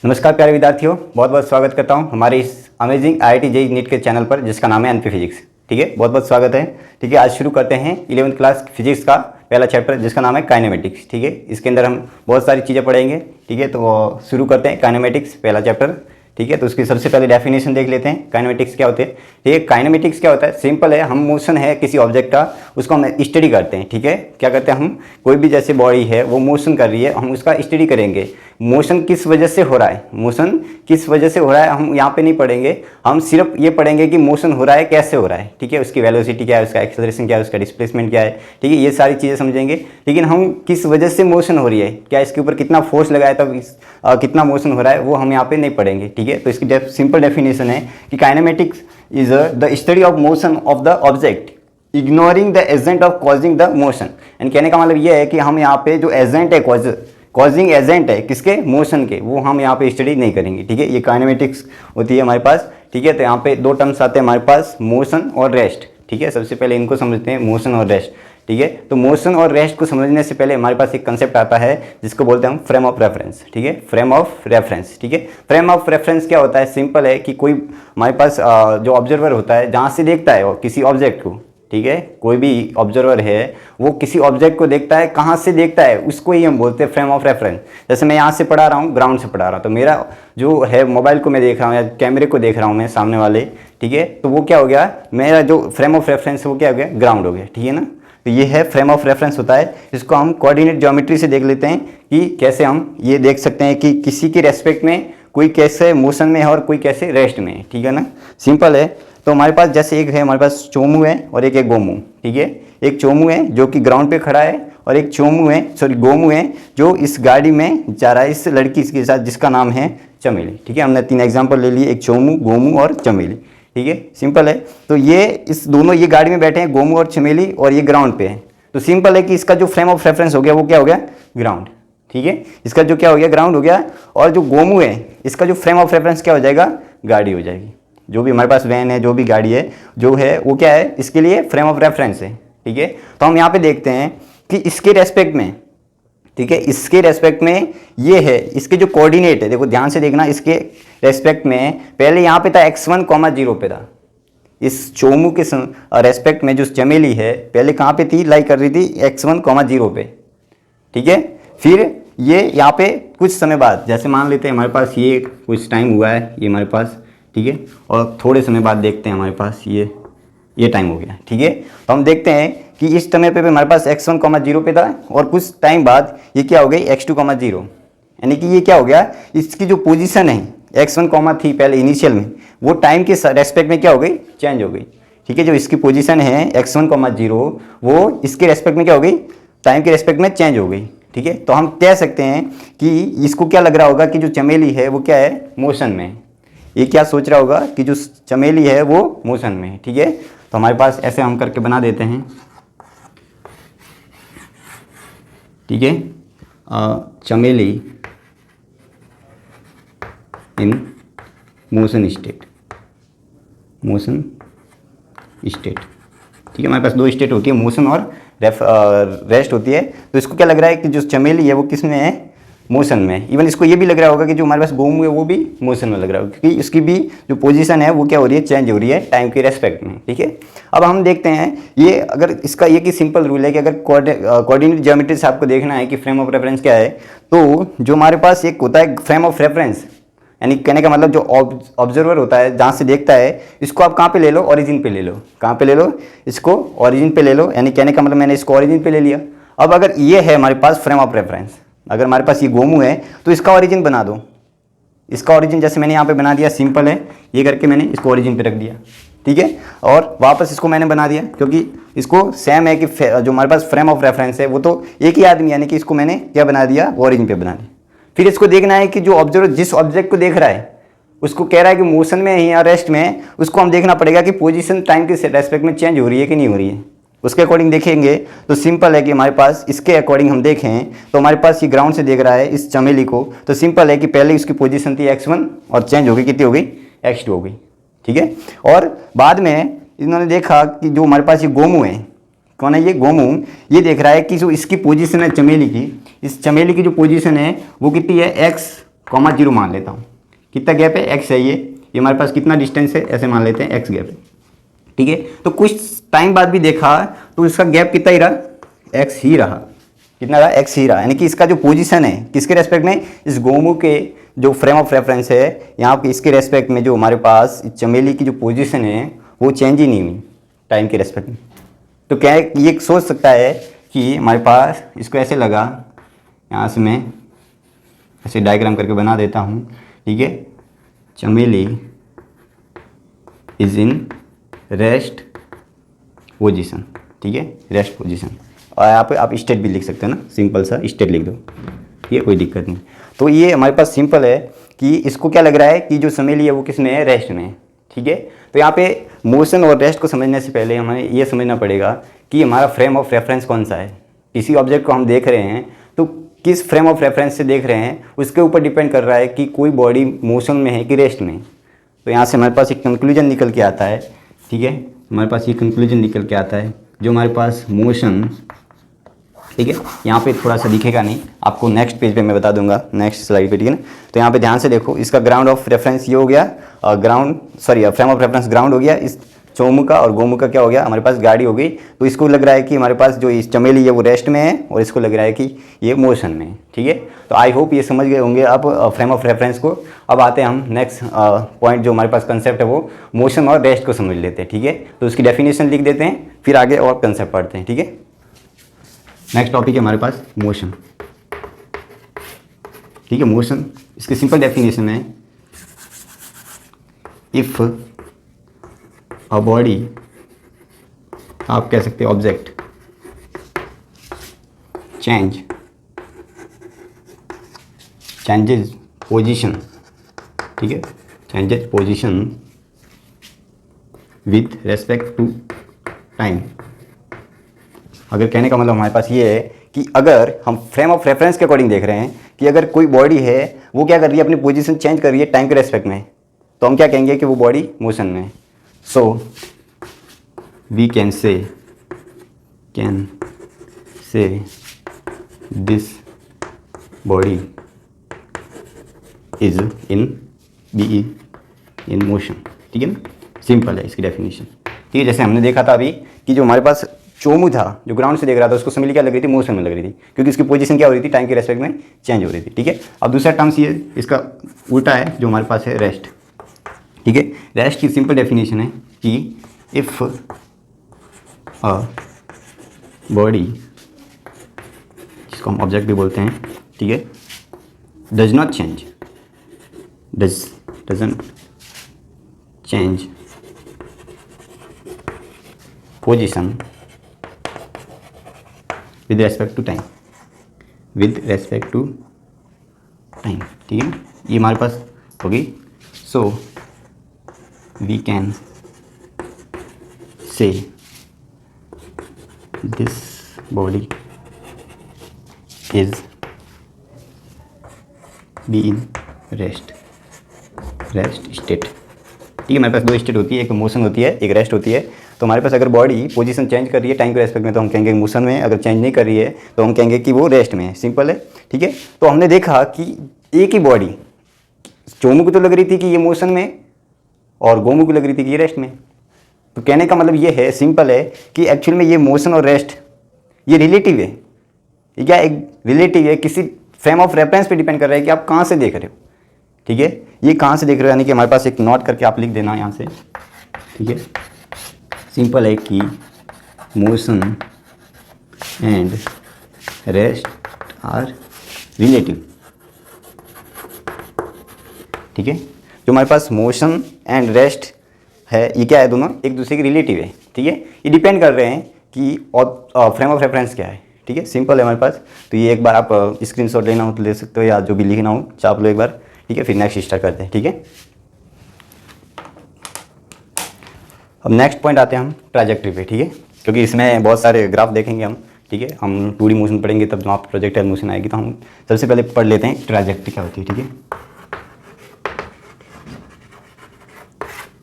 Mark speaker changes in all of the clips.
Speaker 1: नमस्कार प्यारे विद्यार्थियों, बहुत बहुत स्वागत करता हूं हमारे इस अमेजिंग IIT JEE नीट के चैनल पर जिसका नाम है एनपी फिजिक्स। ठीक है, बहुत बहुत स्वागत है। ठीक है, आज शुरू करते हैं 11th क्लास फिजिक्स का पहला चैप्टर जिसका नाम है काइनेमेटिक्स। ठीक है, इसके अंदर हम बहुत सारी चीज़ें पढ़ेंगे। ठीक है, तो शुरू करते हैं काइनेमेटिक्स पहला चैप्टर। ठीक है, तो उसकी सबसे पहले डेफिनेशन देख लेते हैं काइनेमेटिक्स क्या होते हैं। ठीक है, काइनेमेटिक्स क्या होता है, सिंपल है, हम मोशन है किसी ऑब्जेक्ट का, उसको हम स्टडी करते हैं। ठीक है, क्या करते हैं हम, कोई भी जैसे बॉडी है वो मोशन कर रही है, हम उसका स्टडी करेंगे। मोशन किस वजह से हो रहा है, मोशन किस वजह से हो रहा है हम यहाँ पे नहीं पढ़ेंगे, हम सिर्फ ये पढ़ेंगे कि मोशन हो रहा है कैसे हो रहा है। ठीक है, उसकी वेलोसिटी क्या है, उसका एक्सेलरेशन क्या है, उसका डिस्प्लेसमेंट क्या है। ठीक है, ये सारी चीज़ें समझेंगे। लेकिन हम किस वजह से मोशन हो रही है, क्या इसके ऊपर कितना फोर्स लगाया तब कितना मोशन हो रहा है, वो हम यहाँ पे नहीं पढ़ेंगे। ठीक है, तो इसकी सिंपल डेफिनेशन है कि kinematics is the study of motion of the object ignoring the agent of causing the motion. And कहने का मतलब ये है कि हम यहाँ पे जो एजेंट है, कॉजिंग एजेंट है किसके, मोशन के, वो हम यहाँ पे स्टडी नहीं करेंगे। ठीक है, ये काइनेमेटिक्स होती है हमारे पास। ठीक है, तो यहाँ पे दो टर्म्स आते हैं हमारे पास, मोशन और रेस्ट। ठीक है, सबसे पहले इनको समझते हैं, मोशन और रेस्ट। ठीक है, तो मोशन और रेस्ट को समझने से पहले हमारे पास एक कंसेप्ट आता है जिसको बोलते हैं हम फ्रेम ऑफ रेफरेंस। ठीक है, फ्रेम ऑफ रेफरेंस। ठीक है, फ्रेम ऑफ रेफरेंस क्या होता है, सिंपल है कि कोई हमारे पास जो ऑब्जर्वर होता है जहाँ से देखता है वो किसी ऑब्जेक्ट को। ठीक है, कोई भी ऑब्जर्वर है वो किसी ऑब्जेक्ट को देखता है, कहाँ से देखता है उसको ही हम बोलते हैं फ्रेम ऑफ रेफरेंस। जैसे मैं यहाँ से पढ़ा रहा हूँ, ग्राउंड से पढ़ा रहा हूँ, तो मेरा जो है मोबाइल को मैं देख रहा हूँ या कैमरे को देख रहा हूँ मैं सामने वाले। ठीक है, तो वो क्या हो गया, मेरा जो फ्रेम ऑफ रेफरेंस है वो क्या हो गया, ग्राउंड हो गया। ठीक है ना, तो ये है फ्रेम ऑफ रेफरेंस होता है। इसको हम कोऑर्डिनेट ज्योमेट्री से देख लेते हैं कि कैसे हम ये देख सकते हैं कि किसी के रेस्पेक्ट में कोई कैसे मोशन में है और कोई कैसे रेस्ट में है। ठीक है ना, सिंपल है। तो हमारे पास जैसे एक है, हमारे पास चोमू है और एक है गोमू। ठीक है, एक चोमू है जो कि ग्राउंड पे खड़ा है और एक चोमू है, सॉरी गोमू है, जो इस गाड़ी में जा रहा है इस लड़की के साथ जिसका नाम है चमेली। ठीक है, हमने 3 एग्जाम्पल ले लिए, एक चोमू, गोमू और चमेली। ठीक है, सिंपल है। तो ये इस दोनों ये गाड़ी में बैठे हैं, गोमू और चमेली, और ये ग्राउंड पे है। तो सिंपल है कि इसका जो फ्रेम ऑफ रेफरेंस हो गया वो क्या हो गया, ग्राउंड। ठीक है, इसका जो क्या हो गया, ग्राउंड हो गया। और जो गोमू है इसका जो फ्रेम ऑफ रेफरेंस क्या हो जाएगा, गाड़ी हो जाएगी। जो भी हमारे पास वैन है, जो भी गाड़ी है, जो है वो क्या है, इसके लिए फ्रेम ऑफ रेफरेंस है। ठीक है, तो हम यहाँ पे देखते हैं कि इसके रेस्पेक्ट में, ठीक है, इसके रेस्पेक्ट में ये है, इसके जो कोऑर्डिनेट है, देखो ध्यान से देखना, इसके रेस्पेक्ट में पहले यहाँ पे था x1, 0 पे था। इस चोमू के रेस्पेक्ट में जो चमेली है पहले कहाँ पे थी, लाई कर रही थी x1, 0 पे। ठीक है, फिर ये यहाँ पे कुछ समय बाद, जैसे मान लेते हैं हमारे पास ये कुछ टाइम हुआ है ये हमारे पास। ठीक है, और थोड़े समय बाद देखते हैं हमारे पास ये टाइम हो गया। ठीक है, तो हम देखते हैं कि इस समय पे हमारे पास x1, 0 पे था और कुछ टाइम बाद ये क्या हो गई, x2, 0। यानी कि ये क्या हो गया, इसकी जो पोजीशन है x1, थी पहले इनिशियल में, वो टाइम के रेस्पेक्ट में क्या हो गई, चेंज हो गई। ठीक है, जो इसकी पोजीशन है x1, 0 वो इसके रेस्पेक्ट में क्या हो गई, टाइम के रेस्पेक्ट में चेंज हो गई। ठीक है, तो हम कह सकते हैं कि इसको क्या लग रहा होगा कि जो चमेली है वो क्या है, मोशन में है। ये क्या सोच रहा होगा कि जो चमेली है वो मोशन में है। ठीक है, तो हमारे पास ऐसे हम करके बना देते हैं। ठीक है, चमेली in motion state, motion state. ठीक है, हमारे पास 2 स्टेट होती है, मोशन और रेस्ट होती है। तो इसको क्या लग रहा है कि जो चमेली है वो किस में है, मोशन में। इवन इसको ये भी लग रहा होगा कि जो हमारे पास गोमू है वो भी मोशन में लग रहा होगा, क्योंकि इसकी भी जो पोजीशन है वो क्या हो रही है, चेंज हो रही है टाइम के रेस्पेक्ट में। ठीक है, अब हम देखते हैं ये, अगर इसका ये कि सिंपल रूल है कि अगर कोऑर्डिनेट ज्योमेट्री से आपको देखना है कि फ्रेम ऑफ रेफरेंस क्या है, तो जो हमारे पास एक होता है फ्रेम ऑफ रेफरेंस, यानी कहने का मतलब जो ऑब्जर्वर होता है जहाँ से देखता है, इसको आप कहाँ पे ले लो, ओरिजिन पे ले लो। कहाँ पे ले लो, इसको ओरिजिन पे ले लो। यानी कहने का मतलब मैंने इसको ओरिजिन पे ले लिया। अब अगर ये है हमारे पास फ्रेम ऑफ रेफरेंस, अगर हमारे पास ये गोमू है तो इसका ओरिजिन बना दो। इसका ओरिजिन जैसे मैंने यहाँ पे बना दिया, सिंपल है, ये करके मैंने इसको ओरिजिन पे रख दिया। ठीक है, और वापस इसको मैंने बना दिया, क्योंकि इसको सेम है कि जो हमारे पास फ्रेम ऑफ रेफरेंस है वो तो एक ही आदमी, यानी कि इसको मैंने क्या बना दिया, ओरिजिन पे बना दिया। फिर इसको देखना है कि जो ऑब्जर्वर जिस ऑब्जेक्ट को देख रहा है उसको कह रहा है कि मोशन में है या रेस्ट में है, उसको हम देखना पड़ेगा कि पोजीशन टाइम के रेस्पेक्ट में चेंज हो रही है कि नहीं हो रही है। उसके अकॉर्डिंग देखेंगे तो सिंपल है कि हमारे पास इसके अकॉर्डिंग हम देखें तो हमारे पास ये ग्राउंड से देख रहा है इस चमेली को, तो सिंपल है कि पहले इसकी पोजीशन थी x1 और चेंज हो गई, कितनी हो गई, x2 हो गई। ठीक है, और बाद में इन्होंने देखा कि जो हमारे पास ये गोमू है, कौन है ये गोमू, ये देख रहा है कि जो इसकी पोजीशन है चमेली की, इस चमेली की जो पोजीशन है वो कितनी है, x कॉमा 0 मान लेता हूँ। कितना गैप है, x है ये हमारे पास कितना डिस्टेंस है, ऐसे मान लेते हैं x गैप है, ठीक है। तो कुछ टाइम बाद भी देखा तो इसका गैप कितना ही रहा, x ही रहा। कितना रहा, x ही रहा। यानी कि इसका जो पोजीशन है किसके रेस्पेक्ट में, इस गोमू के जो फ्रेम ऑफ रेफरेंस है यहाँ पे इसके रेस्पेक्ट में जो हमारे पास चमेली की जो पोजीशन है वो चेंज ही नहीं हुई टाइम के रेस्पेक्ट में। तो क्या है, ये सोच सकता है कि हमारे पास इसको ऐसे लगा, यहाँ से मैं ऐसे डायग्राम करके बना देता हूँ, ठीक है। चमेली इज इन रेस्ट पोजीशन, ठीक है, रेस्ट पोजीशन। और यहाँ पे आप स्टेट भी लिख सकते हैं ना, सिंपल सा स्टेट लिख दो, ये कोई दिक्कत नहीं। तो ये हमारे पास सिंपल है कि इसको क्या लग रहा है कि जो चमेली है वो किस में है, रेस्ट में है, ठीक है। तो यहाँ पे मोशन और रेस्ट को समझने से पहले हमें ये समझना पड़ेगा कि हमारा फ्रेम ऑफ रेफरेंस कौन सा है। किसी ऑब्जेक्ट को हम देख रहे हैं तो किस फ्रेम ऑफ रेफरेंस से देख रहे हैं उसके ऊपर डिपेंड कर रहा है कि कोई बॉडी मोशन में है कि रेस्ट में। तो यहाँ से हमारे पास एक कंक्लूजन निकल के आता है, ठीक है। हमारे पास ये कंक्लूजन निकल के आता है जो हमारे पास मोशन, ठीक है। यहाँ पे थोड़ा सा दिखेगा नहीं, आपको नेक्स्ट पेज पे मैं बता दूंगा, नेक्स्ट स्लाइड पे, ठीक है ना। तो यहाँ पे ध्यान से देखो, इसका ग्राउंड ऑफ रेफरेंस ये हो गया, फ्रेम ऑफ रेफरेंस ग्राउंड हो गया, इस चोमू का और गोमू का क्या हो गया, हमारे पास गाड़ी हो गई। तो इसको लग रहा है कि हमारे पास जो इस चमेली है वो रेस्ट में है और इसको लग रहा है कि ये मोशन में है, ठीक है। तो आई होप ये समझ गए होंगे आप फ्रेम ऑफ रेफरेंस को। अब आते हैं हम नेक्स्ट पॉइंट, जो हमारे पास कंसेप्ट है वो मोशन और रेस्ट को समझ लेते हैं, ठीक है। तो उसकी डेफिनेशन लिख देते हैं, फिर आगे और कंसेप्ट पढ़ते हैं, ठीक है। नेक्स्ट टॉपिक है हमारे पास मोशन, ठीक है। मोशन, इसकी सिंपल डेफिनेशन है, इफ अ बॉडी, आप कह सकते हैं ऑब्जेक्ट, चेंजेस पोजीशन, ठीक है, changes position with respect to time. अगर कहने का मतलब हमारे पास ये है कि अगर हम फ्रेम ऑफ रेफरेंस के अकॉर्डिंग देख रहे हैं कि अगर कोई बॉडी है वो क्या कर रही है, अपनी पोजीशन चेंज कर रही है टाइम के रेस्पेक्ट में, तो हम क्या कहेंगे कि वो बॉडी मोशन में है। So we can say this body is in motion, ठीक है ना। सिंपल है इसकी डेफिनेशन, ठीक है। जैसे हमने देखा था अभी कि जो हमारे पास चोमू था जो ग्राउंड से देख रहा था उसको चमेली क्या लग रही थी, मोशन में लग रही थी, क्योंकि इसकी पोजीशन क्या हो रही थी, टाइम के रेस्पेक्ट में चेंज हो रही थी, ठीक है। अब दूसरा टर्म्स ये इसका उल्टा है जो हमारे पास है रेस्ट, ठीक है। रेस्ट की सिंपल डेफिनेशन है कि इफ अ बॉडी, जिसको हम ऑब्जेक्ट भी बोलते हैं, ठीक है, doesn't change position with respect to time, ठीक है। ये हमारे पास होगी। So we can say this body is be in rest state, ठीक है। हमारे पास दो स्टेट होती है, एक मोशन होती है, एक रेस्ट होती है। तो हमारे पास अगर बॉडी पोजीशन चेंज कर रही है टाइम के रेस्पेक्ट में तो हम कहेंगे मोशन में, अगर चेंज नहीं कर रही है तो हम कहेंगे कि वो रेस्ट में है। सिंपल है, ठीक है। तो हमने देखा कि एक ही बॉडी चोमू को तो लग रही थी कि ये मोशन में और गोमू को लग रही थी कि ये रेस्ट में। तो कहने का मतलब ये है, सिंपल है, कि एक्चुअल में ये मोशन और रेस्ट ये रिलेटिव है। ये क्या एक रिलेटिव है, किसी फ्रेम ऑफ रेफरेंस पे डिपेंड कर रहा है कि आप कहाँ से देख रहे हो, ठीक है। ये कहाँ से देख रहे हो यानी कि हमारे पास एक नोट करके आप लिख देना यहाँ से, ठीक है। सिंपल है कि motion and rest are relative, ठीक है। जो हमारे पास मोशन एंड रेस्ट है ये क्या है, दोनों एक दूसरे के रिलेटिव है, ठीक है। ये डिपेंड कर रहे हैं कि फ्रेम ऑफ रेफरेंस क्या है, ठीक है। सिंपल है हमारे पास। तो ये एक बार आप स्क्रीनशॉट लेना हो तो ले सकते हो, या जो भी लिखना हो चाप लो एक बार, ठीक है। फिर नेक्स्ट स्टार्ट करते हैं, ठीक है। अब नेक्स्ट पॉइंट आते हैं हम ट्रैजेक्टरी पे, ठीक है, क्योंकि इसमें बहुत सारे ग्राफ देखेंगे हम, ठीक है। हम 2D मोशन पढ़ेंगे तब जब आप प्रोजेक्टाइल मोशन आएगी। तो हम सबसे पहले पढ़ लेते हैं ट्रैजेक्टरी क्या होती है, ठीक है।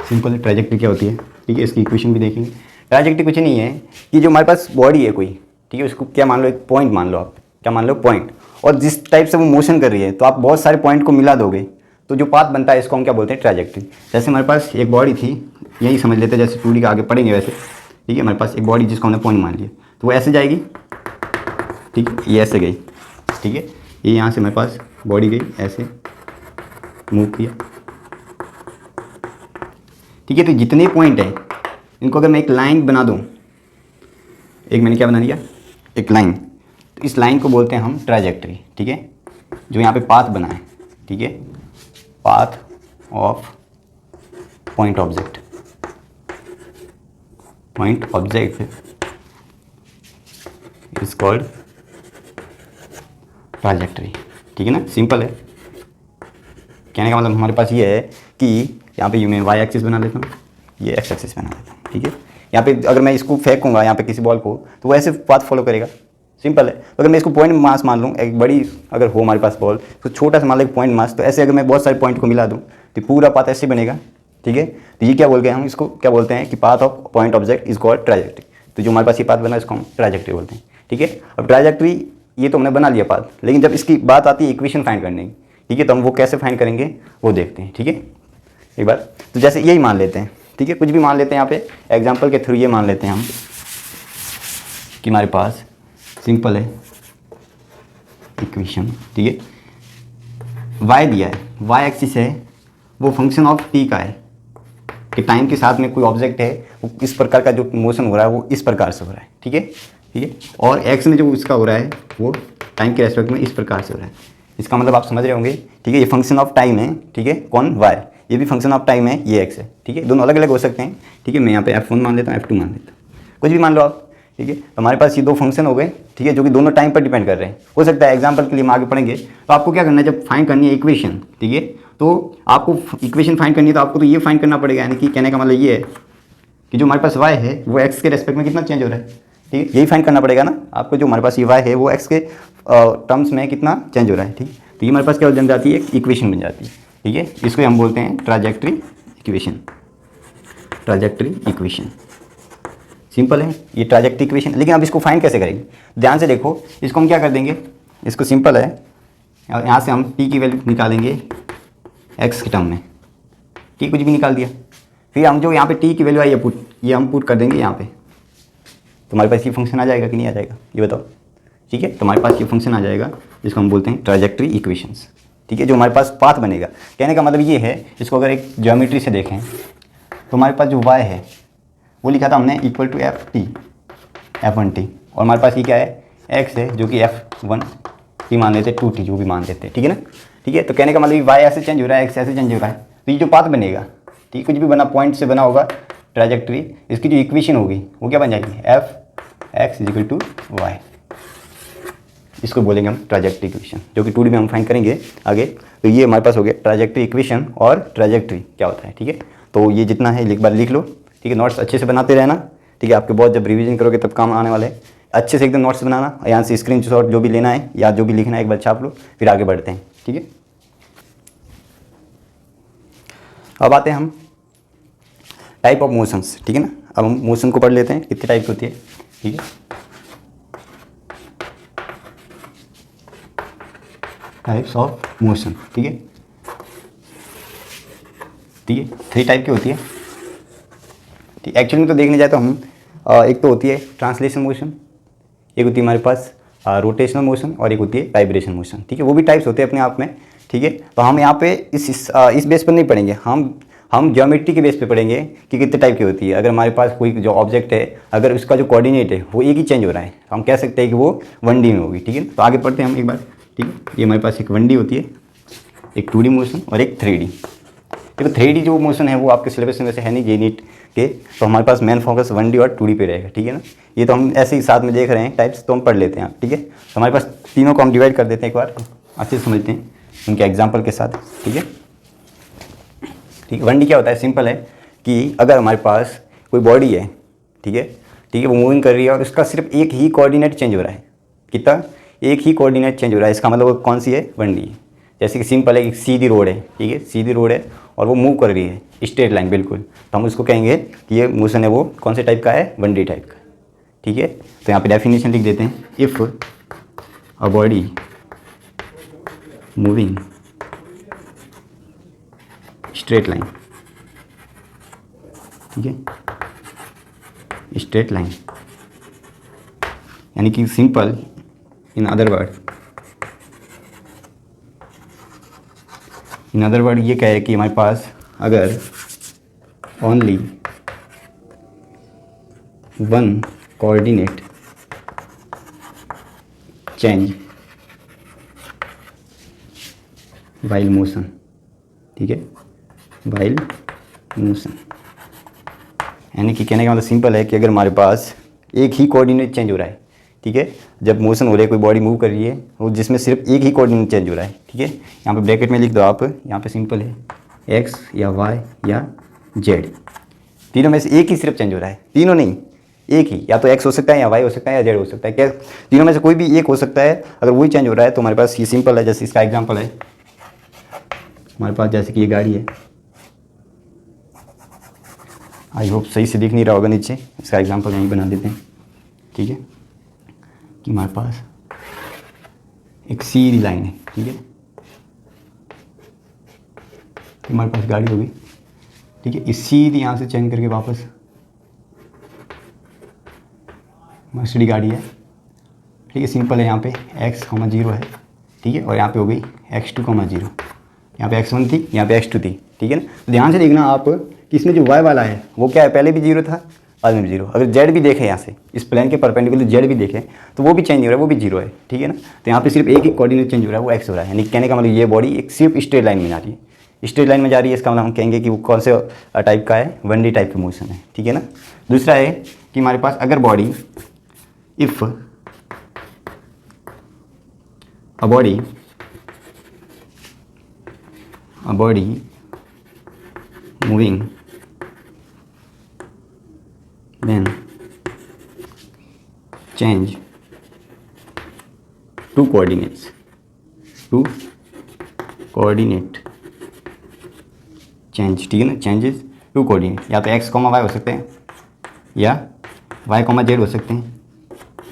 Speaker 1: सिंपल ट्रैजेक्टरी क्या होती है, ठीक है। इसकी इक्वेशन भी देखेंगे। ट्रैजेक्टरी कुछ नहीं है कि जो हमारे पास बॉडी है कोई, ठीक है, उसको क्या मान लो, एक पॉइंट मान लो, आप क्या मान लो, पॉइंट। और जिस टाइप से वो मोशन कर रही है, तो आप बहुत सारे पॉइंट को मिला दोगे तो जो पाथ बनता है इसको हम क्या बोलते हैं, ट्रैजेक्टरी। जैसे हमारे पास एक बॉडी थी, यही समझ लेते हैं, जैसे 2D का आगे पढ़ेंगे वैसे, ठीक है। हमारे पास एक बॉडी जिसको हमने पॉइंट मान लिया, तो वो ऐसे जाएगी, ठीक है, ये ऐसे गई, ठीक है। ये यहाँ से हमारे पास बॉडी गई, ऐसे मूव किया, ठीक है। तो जितने पॉइंट हैं इनको अगर मैं एक लाइन बना दूँ, एक मैंने क्या बना दिया, एक लाइन, तो इस लाइन को बोलते हैं हम ट्रैजेक्टरी, ठीक है। जो यहाँ पे पाथ बना है, ठीक है, path of point object, point object is called trajectory, ठीक है ना। सिंपल है, कहने का मतलब हमारे पास ये है कि यहाँ पे मैं वाई एक्सिस बना लेता हूँ, ये एक्स एक्सिस बना लेता हूँ, ठीक है। यहाँ पे अगर मैं इसको फेंकूंगा यहाँ पे किसी बॉल को, तो वो ऐसे पाथ फॉलो करेगा, सिंपल है। तो अगर मैं इसको पॉइंट मास मान लूँ, एक बड़ी अगर हो हमारे पास बॉल, तो छोटा सा मान लो पॉइंट मास, तो ऐसे अगर मैं बहुत सारे पॉइंट को मिला दूँ तो पूरा पाथ ऐसे बनेगा, ठीक है। तो ये क्या बोल गए हम, इसको क्या बोलते हैं कि path of point object is called trajectory. तो जो हमारे पास ये पाथ बना है इसको हम ट्रैजेक्टरी बोलते हैं, ठीक है। अब ट्रैजेक्टरी ये तो हमने बना लिया पाथ, लेकिन जब इसकी बात आती है इक्वेशन फाइंड करने की, ठीक है, तो हम वो कैसे फाइंड करेंगे वो देखते हैं, ठीक है। एक बार तो जैसे यही मान लेते हैं, ठीक है, कुछ भी मान लेते हैं, यहाँ पे एग्जांपल के थ्रू ये मान लेते हैं हम कि हमारे पास सिंपल है इक्वेशन, ठीक है। वाई दिया है, वाई एक्सिस है, वो फंक्शन ऑफ टी का है कि टाइम के साथ में कोई ऑब्जेक्ट है, वो इस प्रकार का जो मोशन हो रहा है वो इस प्रकार से हो रहा है, ठीक है, ठीक है। और एक्स में जो इसका हो रहा है वो टाइम के रेस्पेक्ट में इस प्रकार से हो रहा है। इसका मतलब आप समझ रहे होंगे, ठीक है। ये फंक्शन ऑफ टाइम है, ठीक है, कौन, वाई, ये भी फंक्शन ऑफ टाइम है, ये एक्स है, ठीक है। दोनों अलग अलग हो सकते हैं, ठीक है। मैं यहाँ पे F1 मान लेता हूँ, F2 मान लेता हूँ, कुछ भी मान लो आप, ठीक है। तो हमारे पास ये दो फंक्शन हो गए, ठीक है, जो कि दोनों टाइम पर डिपेंड कर रहे हैं। हो सकता है एग्जांपल के लिए हम आगे पढ़ेंगे, तो आपको क्या करना है, जब फाइंड करनी है इक्वेशन, ठीक है, तो आपको इक्वेशन फाइंड करनी है, तो आपको तो ये फाइंड करना पड़ेगा, यानी कि कहने का मतलब ये है कि जो हमारे पास y है वो x के रेस्पेक्ट में कितना चेंज हो रहा है, ठीक है। यही फाइंड करना पड़ेगा ना आपको, जो हमारे पास ये y है वो x के टर्म्स में कितना चेंज हो रहा है, ठीक है। तो ये हमारे पास क्या बन जाती है, एक इक्वेशन बन जाती है, ठीक है। इसको हम बोलते हैं trajectory equation, trajectory equation, simple है ये ट्रैजेक्टरी इक्वेशन। लेकिन अब इसको फाइंड कैसे करेंगे, ध्यान से देखो, इसको हम क्या कर देंगे, इसको सिंपल है, यहाँ से हम t की वैल्यू निकालेंगे x के टर्म में, t कुछ भी निकाल दिया, फिर हम जो यहाँ पे t की वैल्यू आई है ये हम पुट कर देंगे यहाँ पे, तो हमारे पास ये फंक्शन आ जाएगा कि नहीं आ जाएगा, ये बताओ, ठीक है। तो हमारे पास ये फंक्शन आ जाएगा जिसको हम बोलते हैं ट्रैजेक्टरी इक्वेशंस, ठीक है, जो हमारे पास पाथ बनेगा। कहने का मतलब ये है, इसको अगर एक ज्योमेट्री से देखें तो हमारे पास जो y है वो लिखा था हमने इक्वल टू F1t, और हमारे पास ये क्या है, x है, जो कि F1t मान लेते, 2t जो भी मान लेते, ठीक है ना, ठीक है। तो कहने का मतलब y ऐसे चेंज हो रहा है, x ऐसे चेंज हो रहा है, तो ये जो पाथ बनेगा, ठीक, कुछ भी बना पॉइंट से बना होगा ट्रैजेक्टरी, इसकी जो इक्वेशन होगी वो क्या बन जाएगी, f(x) इक्वल टू y, इसको बोलेंगे हम ट्रैजेक्टरी इक्वेशन, जो कि 2D में हम फाइंड करेंगे आगे। तो ये हमारे पास हो गया ट्रैजेक्टरी इक्वेशन और ट्रैजेक्टरी क्या होता है, ठीक है। तो ये जितना है एक बार लिख लो, ठीक है, नोट्स अच्छे से बनाते रहना, ठीक है। आपके बहुत जब रिवीजन करोगे तब काम आने वाले हैं, अच्छे से एकदम नोट्स बनाना, यहाँ से स्क्रीनशॉट जो भी लेना है या जो भी लिखना है एक बार छाप लो, फिर आगे बढ़ते हैं, ठीक है। अब आते हैं हम टाइप ऑफ मोशंस, ठीक है ना। अब हम मोशन को पढ़ लेते हैं, कितने टाइप की होती है, ठीक है। टाइप्स ऑफ मोशन, ठीक है, ठीक है, 3 टाइप की होती है, ठीक। एक्चुअली में तो देखने जाए तो हम एक तो होती है ट्रांसलेशन मोशन, एक होती है हमारे पास रोटेशनल मोशन, और एक होती है वाइब्रेशन मोशन, ठीक है। वो भी टाइप्स होते हैं अपने आप में, ठीक है। तो हम यहाँ पे इस बेस पर नहीं पढ़ेंगे, हम ज्योमेट्री के बेस पे पढ़ेंगे कि कितने टाइप की होती है। अगर हमारे पास कोई जो ऑब्जेक्ट है, अगर उसका जो कोऑर्डिनेट है वो एक ही चेंज हो रहा है, तो हम कह सकते हैं कि वो 1D में होगी, ठीक है। तो आगे पढ़ते हैं हम एक बार, ठीक है। ये हमारे पास एक 1D होती है, एक 2D मोशन और एक 3D। देखो 3D जो मोशन है वो आपके सिलेबस में वैसे है नहीं जे नीट के, तो हमारे पास मेन फोकस 1D और 2D पे रहेगा, ठीक है ना। ये तो हम ऐसे ही साथ में देख रहे हैं टाइप्स, तो हम पढ़ लेते हैं, ठीक है। तो हमारे पास तीनों को हम डिवाइड कर देते हैं, एक बार अच्छे से समझते हैं उनके एग्जाम्पल के साथ, ठीक है, ठीक है। 1D क्या होता है, सिंपल है कि अगर हमारे पास कोई बॉडी है, ठीक है, ठीक है, वो मूविंग कर रही है और उसका सिर्फ एक ही कोऑर्डिनेट चेंज हो रहा है, कितना, एक ही कोऑर्डिनेट चेंज हो रहा है, इसका मतलब वो कौन सी है, 1D। जैसे कि सिंपल है, एक सीधी रोड है, ठीक है, सीधी रोड है और वो मूव कर रही है स्ट्रेट लाइन बिल्कुल, तो हम उसको कहेंगे कि ये मोशन है वो कौन से टाइप का है, 1D टाइप का, ठीक है। तो यहाँ पे डेफिनेशन लिख देते हैं, if a body moving straight line, ठीक है, स्ट्रेट लाइन, यानी कि सिंपल इन अदर वर्ड ये क्या है कि हमारे पास अगर only one coordinate change while motion, ठीक है, वाइल मोशन, यानी कि कहने का मतलब सिंपल है कि अगर हमारे पास एक ही कोऑर्डिनेट चेंज हो रहा है, ठीक है, जब मोशन हो रहा है, कोई बॉडी मूव कर रही है वो जिसमें सिर्फ एक ही कोऑर्डिनेट चेंज हो रहा है, ठीक है, यहाँ पे ब्रैकेट में लिख दो आप, यहाँ पे सिंपल है एक्स या वाई या जेड, तीनों में से एक ही सिर्फ चेंज हो रहा है, तीनों नहीं, एक ही, या तो एक्स हो सकता है या वाई हो सकता है या जेड हो सकता है, क्या तीनों में से कोई भी एक हो सकता है, अगर वही चेंज हो रहा है तो हमारे पास ये सिंपल है। जैसे इसका एग्जाम्पल है हमारे पास, जैसे कि ये गाड़ी है, आई होप सही से दिख नहीं रहा होगा नीचे, इसका एग्जांपल यहीं बना देते हैं, ठीक है, कि हमारे पास एक सीधी लाइन है, ठीक है, तो हमारे पास गाड़ी होगी, ठीक है, इस सीधी यहाँ से चेंज करके वापस मर्सिडीज गाड़ी है, ठीक है, सिंपल है, यहाँ पे x, 0 है, ठीक है, और यहाँ पे हो गई x2, 0, यहाँ पे x1 थी, यहाँ पे x2 थी, ठीक है ना। तो ध्यान से देखना आप कि इसमें जो y वाला है वो क्या है, पहले भी 0 था, बाद में भी 0, अगर z भी देखें यहाँ से इस प्लेन के परपेंडिकुलर z भी देखें तो वो भी चेंज हो रहा है, वो भी 0 है, ठीक है ना। तो यहाँ पे सिर्फ एक ही कोऑर्डिनेट चेंज हो रहा है, वो x हो रहा है, यानी कहने का मतलब ये बॉडी एक सिर्फ स्ट्रेट लाइन में जा रही है, स्ट्रेट लाइन में जा रही है, इसका मतलब हम कहेंगे कि वो कौन से टाइप का है, 1D टाइप का मोशन है, ठीक है ना। दूसरा है कि हमारे पास अगर body if a body moving then change two coordinate change, ठीक है ना, चेंजेस टू कोऑर्डिनेट, या तो x, y हो सकते हैं या y, z हो सकते हैं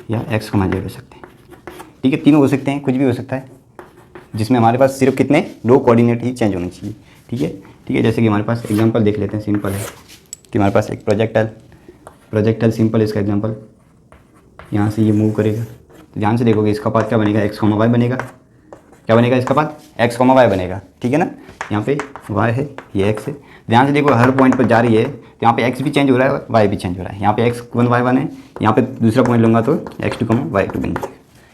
Speaker 1: या x, z हो सकते हैं, ठीक है, तीनों हो सकते हैं, कुछ भी हो सकता है, जिसमें हमारे पास सिर्फ कितने 2 कोऑर्डिनेट ही चेंज होने चाहिए, ठीक है, ठीक है। जैसे कि हमारे पास एग्जांपल देख लेते हैं, सिंपल है कि हमारे पास एक प्रोजेक्टाइल सिंपल है, इसका एग्जांपल यहाँ से ये मूव करेगा, तो ध्यान से देखोगे इसका पाथ क्या बनेगा, x, y बनेगा, क्या बनेगा इसका पाथ, x, y बनेगा, ठीक है ना। यहाँ पे y है, ये x है, ध्यान से देखो हर पॉइंट पर जा रही है, तो यहाँ पे x भी चेंज हो रहा है, y भी चेंज हो रहा है, यहाँ पे x1, y1 है, यहाँ पे दूसरा पॉइंट लूँगा तो x2, y2 बन जाएगा,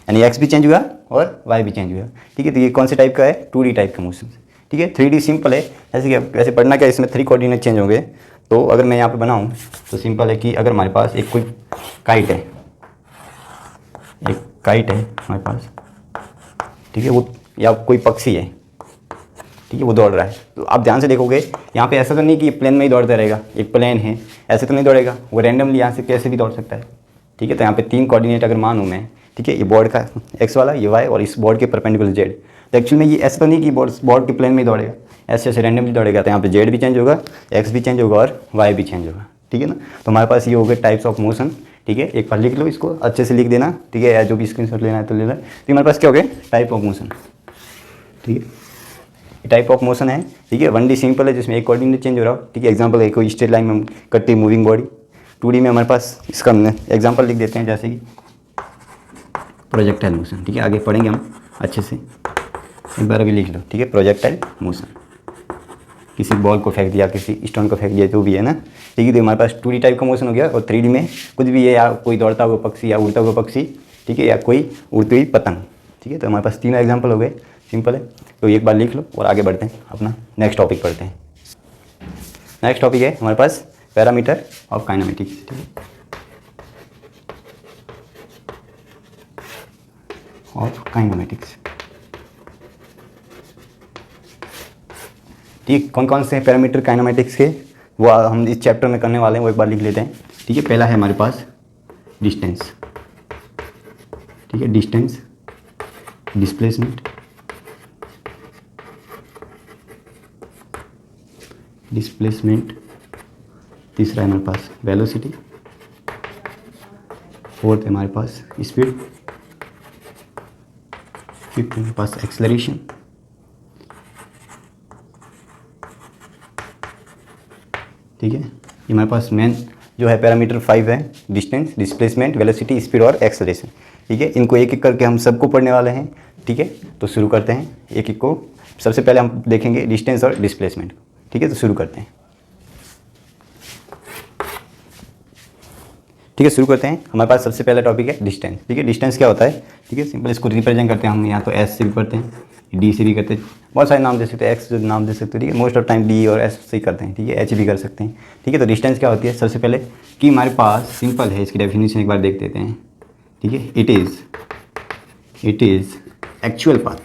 Speaker 1: यानी x भी चेंज हुआ और y भी चेंज हुआ, ठीक है। तो ये कौन से टाइप का है, 2D टाइप का मोशन, ठीक है। 3D सिंपल है, जैसे कि वैसे पढ़ना क्या, इसमें 3 कोऑर्डिनेट चेंज होंगे, तो अगर मैं यहाँ पे बनाऊँ तो सिंपल है कि अगर हमारे पास एक कोई काइट है, हमारे पास, ठीक है, वो या कोई पक्षी है, ठीक है, वो दौड़ रहा है, तो आप ध्यान से देखोगे यहाँ पे ऐसा तो नहीं कि प्लेन में ही दौड़ता रहेगा, एक प्लेन है ऐसे तो नहीं दौड़ेगा, वो रैंडमली यहाँ से कैसे भी दौड़ सकता है, ठीक है। तो यहाँ पे 3 कोऑर्डिनेट अगर मानूँ मैं, ठीक है, ये बोर्ड का x वाला, ये y और इस बोर्ड के परपेंडिकुलर z, तो एक्चुअल में ये ऐसा तो नहीं कि बोर्ड के प्लेन में ही दौड़ेगा, ऐसे ऐसे रैंडमली दौड़ेगा, तो यहाँ पे z भी चेंज होगा, x भी चेंज होगा और y भी चेंज होगा, ठीक है ना। तो हमारे पास ये हो गए टाइप्स ऑफ मोशन, ठीक है, एक बार लिख लो इसको, अच्छे से लिख देना, ठीक है, या जो भी स्क्रीनशॉट लेना है तो लेना। तो हमारे पास क्या हो गए, टाइप ऑफ मोशन, ठीक है, टाइप ऑफ मोशन है, ठीक है। 1D सिंपल है जिसमें एक कोऑर्डिनेट चेंज हो रहा हो, ठीक है, एग्जांपल है कोई स्ट्रेट लाइन में करती है मूविंग बॉडी। 2D में हमारे पास इसका एग्जांपल लिख देते हैं, जैसे कि प्रोजेक्टाइल मोशन, ठीक है, आगे पढ़ेंगे हम अच्छे से, एक बार अभी लिख लो, ठीक है, प्रोजेक्टाइल मोशन, किसी बॉल को फेंक दिया, किसी स्टोन को फेंक दिया, जो भी है ना, ठीक है। तो हमारे पास 2D टाइप का मोशन हो गया, और 3D में कुछ भी है, या कोई दौड़ता हुआ पक्षी या उड़ता हुआ पक्षी, ठीक है, या कोई उड़ती हुई पतंग, ठीक है। तो हमारे पास 3 एग्जाम्पल हो गए, सिंपल है, तो एक बार लिख लो और आगे बढ़ते हैं, अपना नेक्स्ट टॉपिक पढ़ते हैं। नेक्स्ट टॉपिक है हमारे पास पैरामीटर ऑफ काइनेमेटिक्स, ठीक है, ऑफ काइनेमेटिक्स, ठीक, कौन कौन से पैरामीटर काइनेमेटिक्स के वो हम इस चैप्टर में करने वाले हैं, वो एक बार लिख लेते हैं, ठीक है। पहला है हमारे पास डिस्टेंस, ठीक है, डिस्टेंस, डिस्प्लेसमेंट, तीसरा है हमारे पास वेलोसिटी, फोर्थ है हमारे पास स्पीड, फिफ्थ है हमारे पास एक्सेलरेशन, ठीक है। ये हमारे पास मेन जो है पैरामीटर 5 है, डिस्टेंस, डिस्प्लेसमेंट, वेलोसिटी, स्पीड और एक्सेलरेशन। ठीक है, इनको एक एक करके हम सबको पढ़ने वाले हैं। ठीक है, तो शुरू करते हैं एक एक को। सबसे पहले हम देखेंगे डिस्टेंस और डिस्प्लेसमेंट। ठीक है, तो शुरू करते हैं। ठीक है, शुरू करते हैं। हमारे पास सबसे पहला टॉपिक है डिस्टेंस। ठीक है, डिस्टेंस क्या होता है? ठीक है, सिंपल इसको रिप्रेजेंट करते हैं हम यहाँ तो एस से भी करते हैं, डी से भी करते हैं, बहुत सारे नाम दे सकते हैं, एक्स नाम दे सकते हैं। ठीक है, मोस्ट ऑफ टाइम डी और एस से ही करते हैं। ठीक है, एच भी कर सकते हैं। ठीक है, तो डिस्टेंस क्या होती है? सबसे पहले कि हमारे पास सिंपल है, इसकी डेफिनेशन एक बार देख देते हैं। ठीक है, it is actual path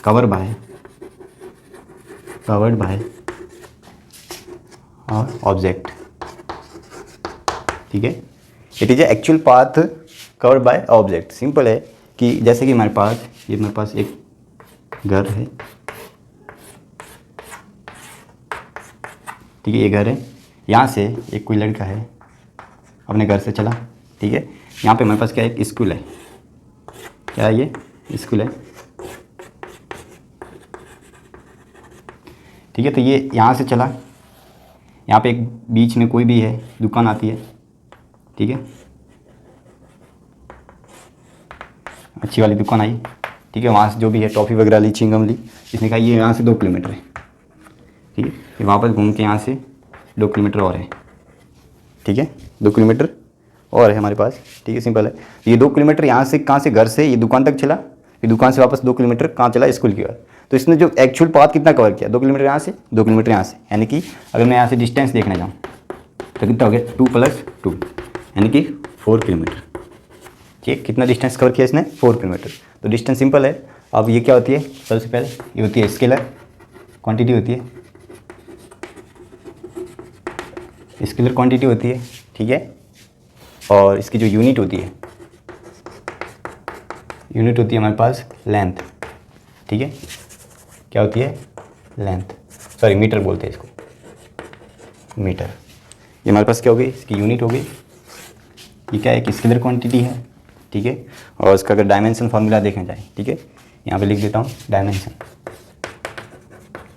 Speaker 1: covered by और ऑब्जेक्ट। ठीक है, it is a actual path covered by object. Simple है कि जैसे कि हमारे पास एक घर है। ठीक है, ये घर है, यहाँ से एक कोई लड़का है अपने घर से चला। ठीक है, यहाँ पे हमारे पास क्या है? एक स्कूल है। क्या है ये? स्कूल है। ठीक है, तो ये यहाँ से चला, यहाँ पे एक बीच में कोई भी है, दुकान आती है। ठीक है, अच्छी वाली दुकान आई। ठीक है, वहाँ से जो भी है टॉफ़ी वगैरह ली, चिंगम ली। इसने कहा ये यहाँ से 2 किलोमीटर है। ठीक है, ये वापस घूम के यहाँ से 2 किलोमीटर और है। ठीक है, 2 किलोमीटर और है हमारे पास। ठीक है, सिंपल है। ये 2 किलोमीटर यहाँ से, कहाँ से? घर से ये दुकान तक चला, फिर दुकान से वापस 2 किलोमीटर कहाँ चला? स्कूल की ओर। तो इसने जो एक्चुअल पाथ कितना कवर किया? 2 किलोमीटर यहाँ से, 2 किलोमीटर यहाँ से। यानी कि अगर मैं यहाँ से डिस्टेंस देखने जाऊँ तो कितना हो गया? 2 + 2 यानी कि 4 किलोमीटर। ठीक है, कितना डिस्टेंस कवर किया इसने? 4 किलोमीटर। तो डिस्टेंस सिंपल है। अब ये क्या होती है? सबसे पहले ये होती है स्केलर क्वांटिटी होती है। स्केलर क्वांटिटी होती है। ठीक है, और इसकी जो यूनिट होती है हमारे पास लेंथ। ठीक है, क्या होती है? लेंथ, सॉरी मीटर बोलते हैं इसको, मीटर। ये हमारे पास क्या हो गई? इसकी यूनिट हो गई। ये क्या है? एक स्केलर क्वांटिटी है। ठीक है, और इसका अगर डायमेंशन फार्मूला देखा जाए, ठीक है, यहाँ पे लिख देता हूँ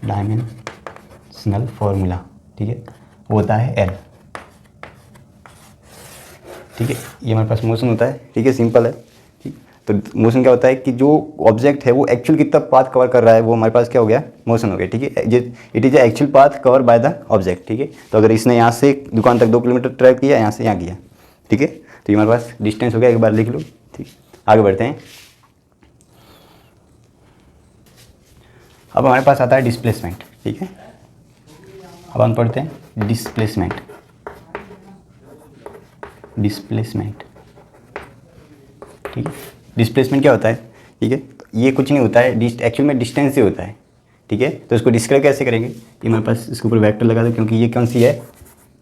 Speaker 1: डायमेंशनल फार्मूला। ठीक है, वो होता है एल। ठीक है, ये हमारे पास मोशन होता है। ठीक है, सिंपल है। ठीक, तो मोशन क्या होता है कि जो ऑब्जेक्ट है वो एक्चुअल कितना पाथ कवर कर रहा है, वो हमारे पास क्या हो गया? मोशन हो गया। ठीक है, it is actual path cover by the object. ठीक है, तो अगर इसने यहाँ से दुकान तक 2 किलोमीटर ट्रैवल किया, यहाँ से यहाँ किया। ठीक है, तो ये हमारे पास डिस्टेंस हो गया, एक बार लिख लो। ठीक, आगे बढ़ते हैं। अब हमारे पास आता है डिस्प्लेसमेंट। ठीक है, अब हम पढ़ते हैं डिस्प्लेसमेंट। ठीक है, डिस्प्लेसमेंट क्या होता है? ठीक है, ये कुछ नहीं होता है, एक्चुअल में डिस्टेंस से होता है। ठीक है, तो इसको डिस्क्राइब कैसे करेंगे? ये हमारे पास इसके ऊपर वेक्टर लगा दो, क्योंकि ये कौन सी है?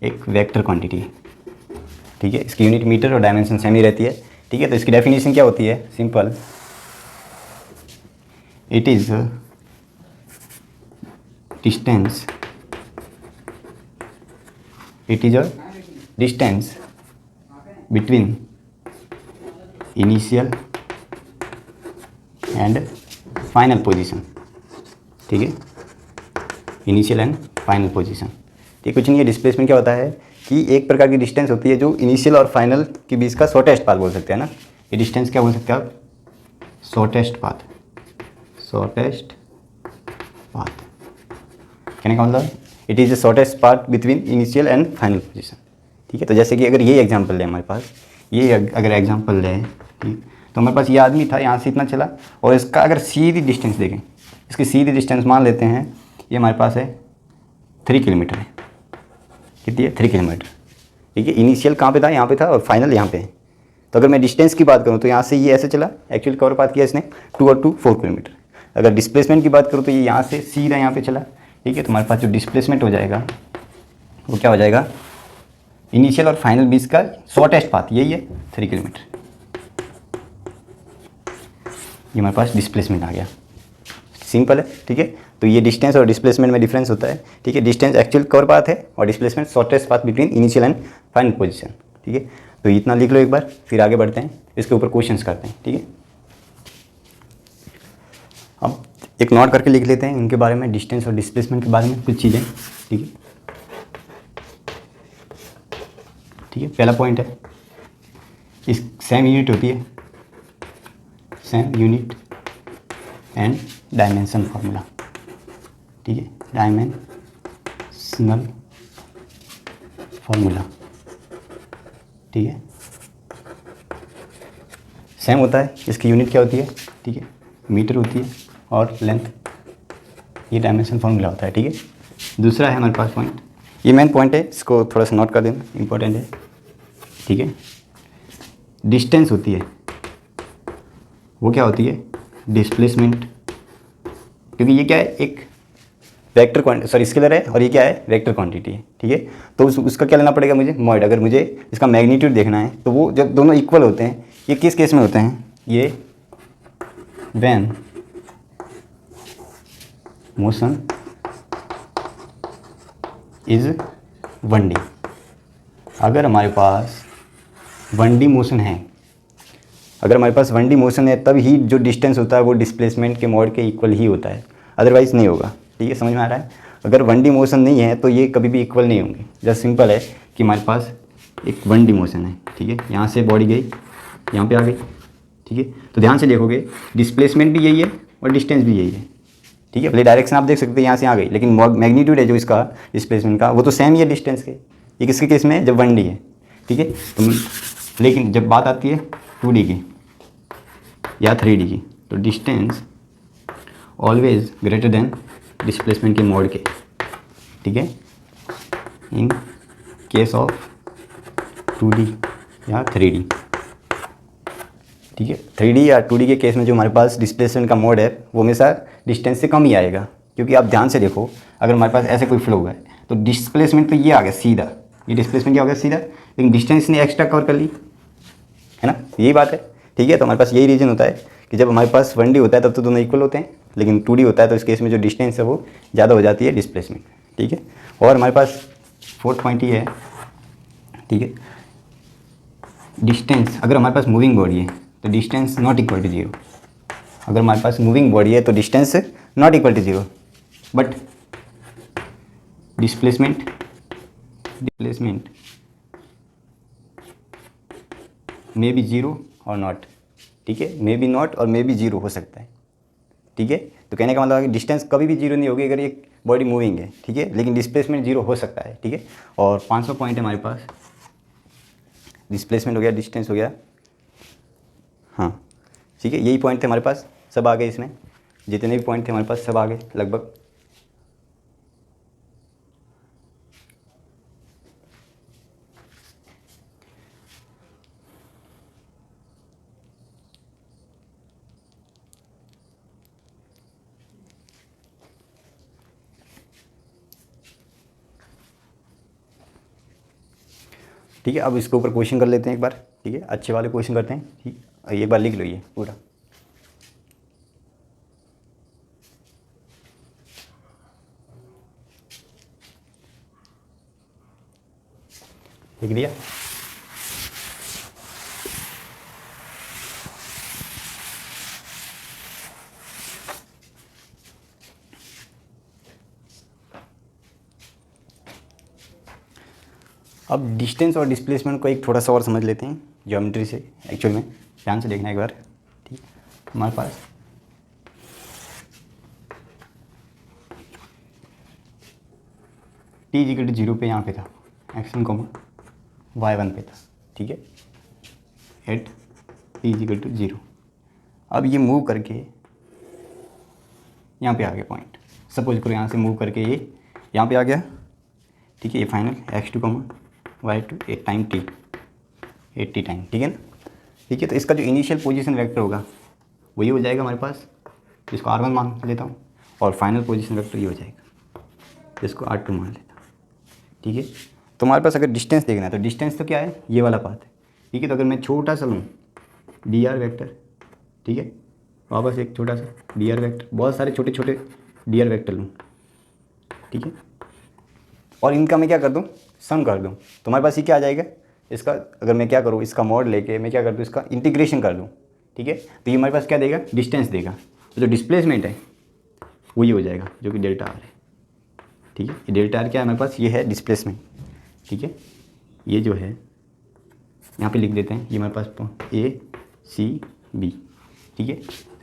Speaker 1: एक वेक्टर क्वांटिटी है। ठीक है, इसकी यूनिट मीटर और डायमेंशन सेम ही रहती है। ठीक है, तो इसकी डेफिनेशन क्या होती है? Simple, it is distance between initial and final position. ठीक है, इनिशियल एंड फाइनल पोजीशन। ठीक, कुछ नहीं है। डिस्प्लेसमेंट क्या होता है कि एक प्रकार की डिस्टेंस होती है जो इनिशियल और फाइनल के बीच का शॉर्टेस्ट पाथ बोल सकते हैं ना। ये डिस्टेंस क्या बोल सकते हैं आप? Shortest path. कहने का मतलब it is the shortest path between initial and final position. ठीक है, तो जैसे कि अगर ये एग्जांपल लें हमारे पास, ये अगर एग्जांपल लें, ठीक, तो हमारे पास ये आदमी था, यहाँ से इतना चला, और इसका अगर सीधी डिस्टेंस देखें, इसकी सीधी डिस्टेंस मान लेते हैं, ये हमारे पास है 3 किलोमीटर है। कितनी है? 3 किलोमीटर। ठीक है, इनिशियल कहाँ पे था? यहाँ पे था, और फाइनल यहाँ पे है। तो अगर मैं डिस्टेंस की बात करूँ तो यहाँ से ये ऐसे चला, एक्चुअल कवर पाथ किया इसने 2 और 2 4 किलोमीटर। अगर डिस्प्लेसमेंट की बात करूँ तो ये यहाँ से सीधा यहाँ पे चला। ठीक है, तो हमारे पास जो डिस्प्लेसमेंट हो जाएगा वो क्या हो जाएगा? इनिशियल और फाइनल बीच का शॉर्टेस्ट पाथ यही है 3 किलोमीटर। ये हमारे पास डिस्प्लेसमेंट आ गया। सिंपल है। ठीक है, तो ये डिस्टेंस और डिस्प्लेसमेंट में डिफरेंस होता है। ठीक है, डिस्टेंस एक्चुअल कवर पाथ है और displacement shortest path between initial and final position. ठीक है, तो इतना लिख लो एक बार, फिर आगे बढ़ते हैं, इसके ऊपर क्वेश्चंस करते हैं। ठीक है, अब एक नोट करके लिख लेते हैं इनके बारे में, डिस्टेंस और डिस्प्लेसमेंट के बारे में कुछ चीज़ें। ठीक है, ठीक है। पहला पॉइंट है, इस सेम यूनिट होती है, same unit and dimension formula. ठीक है, डायमेंशनल फार्मूला। ठीक है, सेम होता है, इसकी यूनिट क्या होती है? ठीक है, मीटर होती है और लेंथ, ये डायमेंशन फार्मूला होता है। ठीक है, दूसरा है हमारे पास पॉइंट, ये मेन पॉइंट है, इसको थोड़ा सा नोट कर देना, इंपॉर्टेंट है। ठीक है, डिस्टेंस होती है, वो क्या होती है? डिस्प्लेसमेंट, क्योंकि ये क्या है? एक वेक्टर क्वांटिटी, सॉरी स्केलर है, और ये क्या है? वेक्टर क्वांटिटी है। ठीक है, तो उसका क्या लेना पड़ेगा मुझे? मॉड। अगर मुझे इसका मैग्नीट्यूड देखना है तो वो जब दोनों इक्वल होते हैं, ये किस केस में होते हैं? ये व्हेन मोशन इज 1D। अगर हमारे पास 1D मोशन है, अगर हमारे पास 1D मोशन है, तब ही जो डिस्टेंस होता है वो डिस्प्लेसमेंट के मॉड के इक्वल ही होता है, अदरवाइज़ नहीं होगा। ठीक है, समझ में आ रहा है? अगर 1D मोशन नहीं है तो ये कभी भी इक्वल नहीं होंगे। जस्ट सिंपल है कि हमारे पास एक 1D मोशन है। ठीक है, यहाँ से बॉडी गई, यहाँ पे आ गई। ठीक है, तो ध्यान से देखोगे, डिस्प्लेसमेंट भी यही है और डिस्टेंस भी यही है। ठीक है, भले डायरेक्शन आप देख सकते हैं यहाँ से आ गई, लेकिन मैग्नीट्यूड है जो इसका डिस्प्लेसमेंट का, वो तो सेम ही है डिस्टेंस के। ये किसके केस में है? जब 1D है। ठीक है, तो लेकिन जब बात आती है 2D की या 3D की, तो distance always greater then displacement के मॉड के। ठीक है, इन केस ऑफ 2D या 3D। ठीक है, 3D या 2D के केस में जो हमारे पास डिस्प्लेसमेंट का मोड है वो हमेशा डिस्टेंस से कम ही आएगा, क्योंकि आप ध्यान से देखो, अगर हमारे पास ऐसे कोई फ्लो है तो डिस्प्लेसमेंट तो ये आ गया सीधा, ये डिस्प्लेसमेंट क्या हो गया? सीधा, लेकिन डिस्टेंस ने एक्स्ट्रा कवर कर ली, है ना? यही बात है। ठीक है, तो हमारे पास यही रीज़न होता है कि जब हमारे पास 1D होता है तब तो दोनों इक्वल होते हैं, लेकिन 2D होता है तो इस केस में जो डिस्टेंस है वो ज़्यादा हो जाती है डिस्प्लेसमेंट। ठीक है, और हमारे पास फोर्थ पॉइंट ये है। ठीक है, डिस्टेंस, अगर हमारे पास मूविंग बॉडी है तो डिस्टेंस नॉट इक्वल टू 0। अगर हमारे पास मूविंग बॉडी है तो distance not equal to 0, but displacement may be 0 और नॉट। ठीक है, मे बी नॉट और मे बी 0 हो सकता है। ठीक है, तो कहने का मतलब है कि डिस्टेंस कभी भी 0 नहीं होगी अगर एक बॉडी मूविंग है। ठीक है, लेकिन डिस्प्लेसमेंट 0 हो सकता है। ठीक है, और 500 पॉइंट है हमारे पास, डिस्प्लेसमेंट हो गया, डिस्टेंस हो गया। हाँ, ठीक है, यही पॉइंट थे हमारे पास, सब आ गए इसमें, जितने भी पॉइंट थे हमारे पास सब आ गए लगभग। ठीक है, अब इसके ऊपर क्वेश्चन कर लेते हैं एक बार। ठीक है, अच्छे वाले क्वेश्चन करते हैं। ठीक, एक बार लिख लो ये पूरा। लिख लिया? अब डिस्टेंस और डिस्प्लेसमेंट को एक थोड़ा सा और समझ लेते हैं ज्योमेट्री से। एक्चुअल में ध्यान से देखना एक बार। ठीक, हमारे पास t इक्वल टू 0 पे यहाँ पे था, x1 y1 पे था। ठीक है, एट t इक्वल टू 0। अब ये मूव करके यहाँ पे आ गया पॉइंट, सपोज करो यहाँ से मूव करके ये यहाँ पे आ गया। ठीक है, ये final x2 y2 8 time t, 80 time. ठीक है ना? ठीक है, तो इसका जो इनिशियल पोजीशन वेक्टर होगा वही हो जाएगा हमारे पास, इसको r1 मान लेता हूँ, और फाइनल पोजीशन वेक्टर ये हो जाएगा, इसको r2 मान लेता हूँ। ठीक है, तो हमारे पास अगर डिस्टेंस देखना है तो डिस्टेंस तो क्या है? ये वाला पाथ है। ठीक है, तो अगर मैं छोटा सा लूँ dr वेक्टर, ठीक है, वापस एक छोटा सा dr वेक्टर, बहुत सारे छोटे छोटे dr वेक्टर लूँ। ठीक है, और इनका मैं क्या कर दूँ? सम कर दूँ, तो हमारे पास ये क्या आ जाएगा? इसका अगर मैं क्या करूँ, इसका मॉड लेके मैं क्या कर दूँ? इसका इंटीग्रेशन कर दूँ। ठीक है, तो ये हमारे पास क्या देगा? डिस्टेंस देगा। तो जो डिस्प्लेसमेंट है वही हो जाएगा जो कि डेल्टा आर है। ठीक है, ये डेल्टा आर क्या है हमारे पास, ये है डिस्प्लेसमेंट। ठीक है, ये जो है यहाँ पे लिख देते हैं, ये हमारे पास ए सी बी। ठीक है,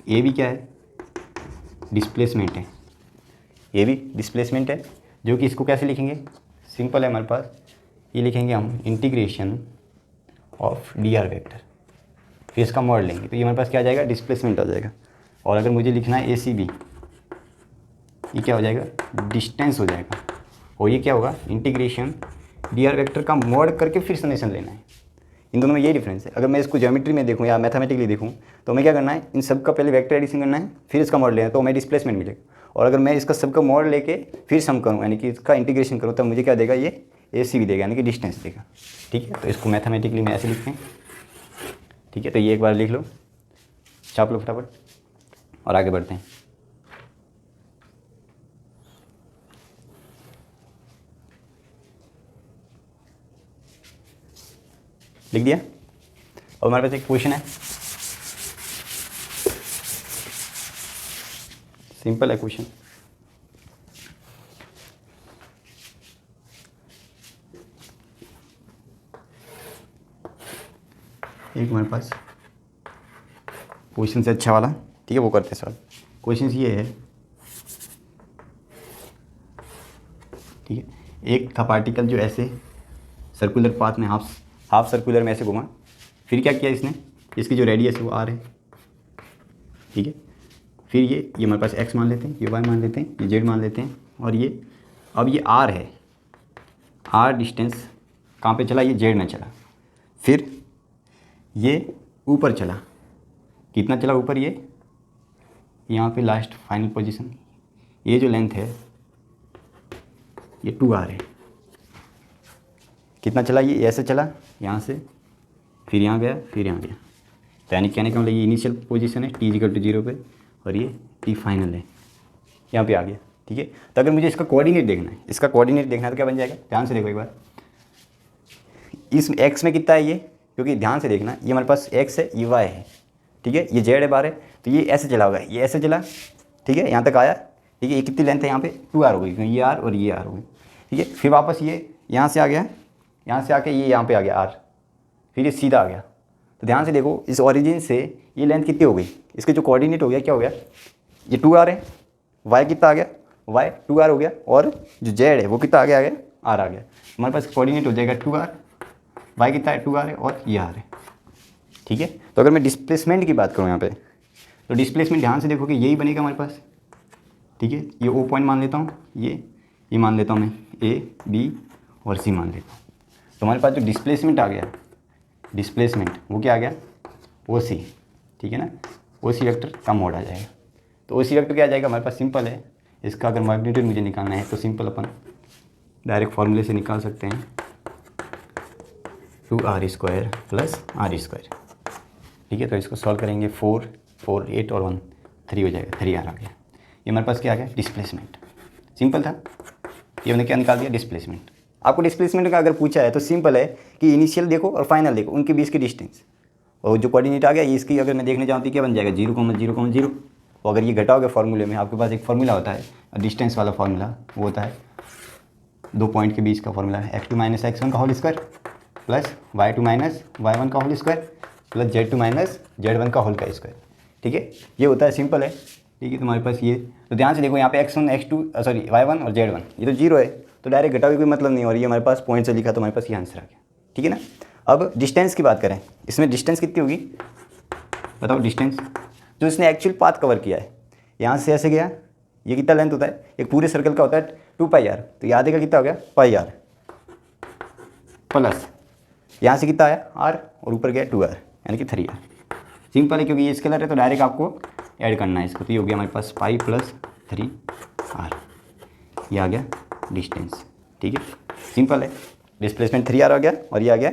Speaker 1: ए भी क्या है, डिस्प्लेसमेंट है, ये भी डिस्प्लेसमेंट है, जो कि इसको कैसे लिखेंगे, सिंपल है हमारे पास, ये लिखेंगे हम integration of D R vector, फिर इसका मॉड लेंगे तो ये हमारे पास क्या आ जाएगा, डिस्प्लेसमेंट आ जाएगा। और अगर मुझे लिखना है ए सी बी, ये क्या हो जाएगा, डिस्टेंस हो जाएगा। और ये क्या होगा, इंटीग्रेशन डी आर वेक्टर का मॉड करके फिर समेशन लेना है। इन दोनों में ये डिफरेंस है। अगर मैं इसको ज्योमेट्री में देखूँ या मैथमेटिकली देखूँ तो मैं क्या करना है, इन सब का पहले वेक्टर एडिशन करना है, फिर इसका मॉड लेना है, तो हमें डिस्प्लेसमेंट मिलेगा। और अगर मैं इसका सबका मॉड लेके फिर सम करूँ, यानी कि इसका इंटीग्रेशन करूँ, तब मुझे क्या देगा, ये ए सी भी देगा, यानी कि डिस्टेंस देगा। ठीक है, तो इसको मैथमेटिकली में ऐसे लिखते हैं। ठीक है, तो ये एक बार लिख लो, छाप लो फटाफट और आगे बढ़ते हैं। लिख दिया। अब हमारे पास एक क्वेश्चन है, सिंपल है क्वेश्चन। एक हमारे पास क्वेश्चन से अच्छा वाला, ठीक है, वो करते हैं सॉल्व। क्वेश्चन ये है, ठीक है, एक था पार्टिकल जो ऐसे सर्कुलर पाथ में हाफ सर्कुलर में ऐसे घुमा, फिर क्या किया इसने, इसकी जो रेडियस है वो आर है। ठीक है, फिर ये हमारे पास एक्स मान लेते हैं, ये वाई मान लेते हैं, ये जेड मान लेते हैं, और ये अब ये आर है, आर डिस्टेंस कहाँ पे चला, ये जेड में चला, फिर ये ऊपर चला, कितना चला ऊपर, ये यहाँ पे लास्ट फाइनल पोजीशन, ये जो लेंथ है ये 2r है। कितना चला, ये ऐसे चला यहाँ से, फिर यहाँ गया, फिर यहाँ गया, तो यानी कहने का मतलब ये इनिशियल पोजीशन है t=0 पे, और ये t फाइनल है, यहाँ पे आ गया। ठीक है, तो अगर मुझे इसका कोऑर्डिनेट देखना है, इसका कोऑर्डिनेट देखना है तो क्या बन जाएगा, ध्यान से देखो एक बार, इस x में कितना है ये, क्योंकि ध्यान से देखना, ये हमारे पास x है, ये y है, ठीक है, ये z है बाहर है, तो ये ऐसे चला होगा, ये ऐसे चला, ठीक है, यहाँ तक आया। ठीक है, ये कितनी लेंथ है, यहाँ पे 2r हो गई, क्योंकि ये r और ये r हो गई। ठीक है, फिर वापस ये यहाँ से आ गया, यहाँ से आके ये यहाँ पे आ गया r, फिर ये सीधा आ गया। तो ध्यान से देखो, इस ओरिजिन से ये लेंथ कितनी हो गई, इसके जो कोऑर्डिनेट हो गया क्या हो गया, ये 2r है, y कितना आ गया, y 2r हो गया, और जो z है वो कितना आ गया r आ गया। हमारे पास कोऑर्डिनेट हो जाएगा 2r, y कितना है 2r है, और ये r है। ठीक है, तो अगर मैं डिस्प्लेसमेंट की बात करूँ यहाँ पे, तो डिस्प्लेसमेंट ध्यान से देखो कि यही बनेगा हमारे पास। ठीक है, ये ओ पॉइंट मान लेता हूँ, ये मान लेता हूँ मैं, ए बी और सी मान लेता हूँ। तो हमारे पास जो डिस्प्लेसमेंट आ गया, डिस्प्लेसमेंट वो क्या आ गया, ओ सी। ठीक है ना, ओ सी वेक्टर का मोड आ जाएगा। तो ओ सी वेक्टर क्या आ जाएगा हमारे पास, सिंपल है, इसका अगर मैग्नीट्यूड मुझे निकालना है तो सिंपल अपन डायरेक्ट फार्मूले से निकाल सकते हैं, 2r² प्लस r²। ठीक है, तो इसको सॉल्व करेंगे, 4 4 8 और 1 3 हो जाएगा, 3r आ गया। ये हमारे पास क्या आ गया, डिस्प्लेसमेंट। सिंपल था, ये मैंने क्या निकाल दिया, डिस्प्लेसमेंट। आपको डिस्प्लेसमेंट का अगर पूछा है तो सिंपल है कि इनिशियल देखो और फाइनल देखो, उनके बीच की डिस्टेंस, और जो कोऑर्डिनेट आ गया ये इसकी अगर मैं देखने जाऊँ तो क्या बन जाएगा, 0,0,0। और अगर ये घटाओगे फार्मूले में, आपके पास एक फार्मूला होता है डिस्टेंस वाला फार्मूला, वो होता है 2 पॉइंट के बीच का फार्मूला है, x2 - x1 का whole square plus y2 - y1 का whole square plus z2 - z1 का होल का स्क्वायर। ठीक है, ये होता है, सिंपल है। ठीक है, तुम्हारे पास ये, तो ध्यान से देखो यहाँ पे x1 x2 सॉरी y1 और z1 ये तो 0 है, तो डायरेक्ट घटाओगे कोई मतलब नहीं, और ये हमारे पास पॉइंट से लिखा तो हमारे पास ये आंसर आ गया। ठीक है ना, अब डिस्टेंस की बात करें, इसमें डिस्टेंस कितनी होगी बताओ, डिस्टेंस जो इसने एक्चुअल पाथ कवर किया है, यहाँ से ऐसे गया, ये कितना लेंथ होता है, एक पूरे सर्कल का होता है 2πr, तो यहाँ देखा कितना हो गया πr, प्लस यहाँ से कितना आया r, और ऊपर गया 2r यानी कि 3r। सिंपल है, क्योंकि ये स्केलर है तो डायरेक्ट आपको ऐड करना है इसको, तो ये हो गया हमारे पास पाई प्लस 3r, ये आ गया डिस्टेंस। ठीक है, सिंपल है, डिस्प्लेसमेंट 3r आ गया, और ये आ गया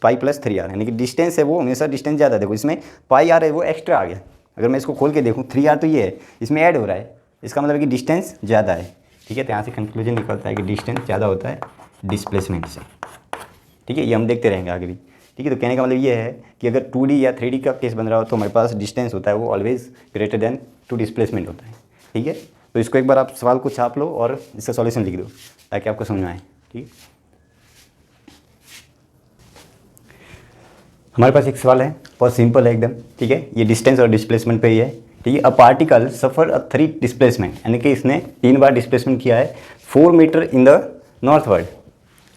Speaker 1: पाई प्लस 3r, यानी कि डिस्टेंस है वो हमेशा डिस्टेंस ज़्यादा है। देखो इसमें πr है वो एक्स्ट्रा आ गया, अगर मैं इसको खोल के देखूँ 3r तो ये है, इसमें ऐड हो रहा है, इसका मतलब है कि डिस्टेंस ज़्यादा है। ठीक है, तो यहाँ से कंक्लूजन निकलता है कि डिस्टेंस ज़्यादा होता है डिस्प्लेसमेंट से। ठीक है, ये हम देखते रहेंगे आगे भी। ठीक है, तो कहने का मतलब ये है कि अगर 2D या 3D का केस बन रहा हो तो हमारे पास डिस्टेंस होता है वो always greater than to displacement होता है। ठीक है, तो इसको एक बार आप सवाल को छाप लो और इसका सॉल्यूशन लिख दो ताकि आपको समझ में आए। ठीक, हमारे पास एक सवाल है, बहुत सिंपल है एकदम। ठीक है, ये डिस्टेंस और डिस्प्लेसमेंट पे ही है। ठीक है, a particle suffer a 3 displacement, यानी कि इसने 3 बार डिस्प्लेसमेंट किया है 4 मीटर इन द नॉर्थवर्ड।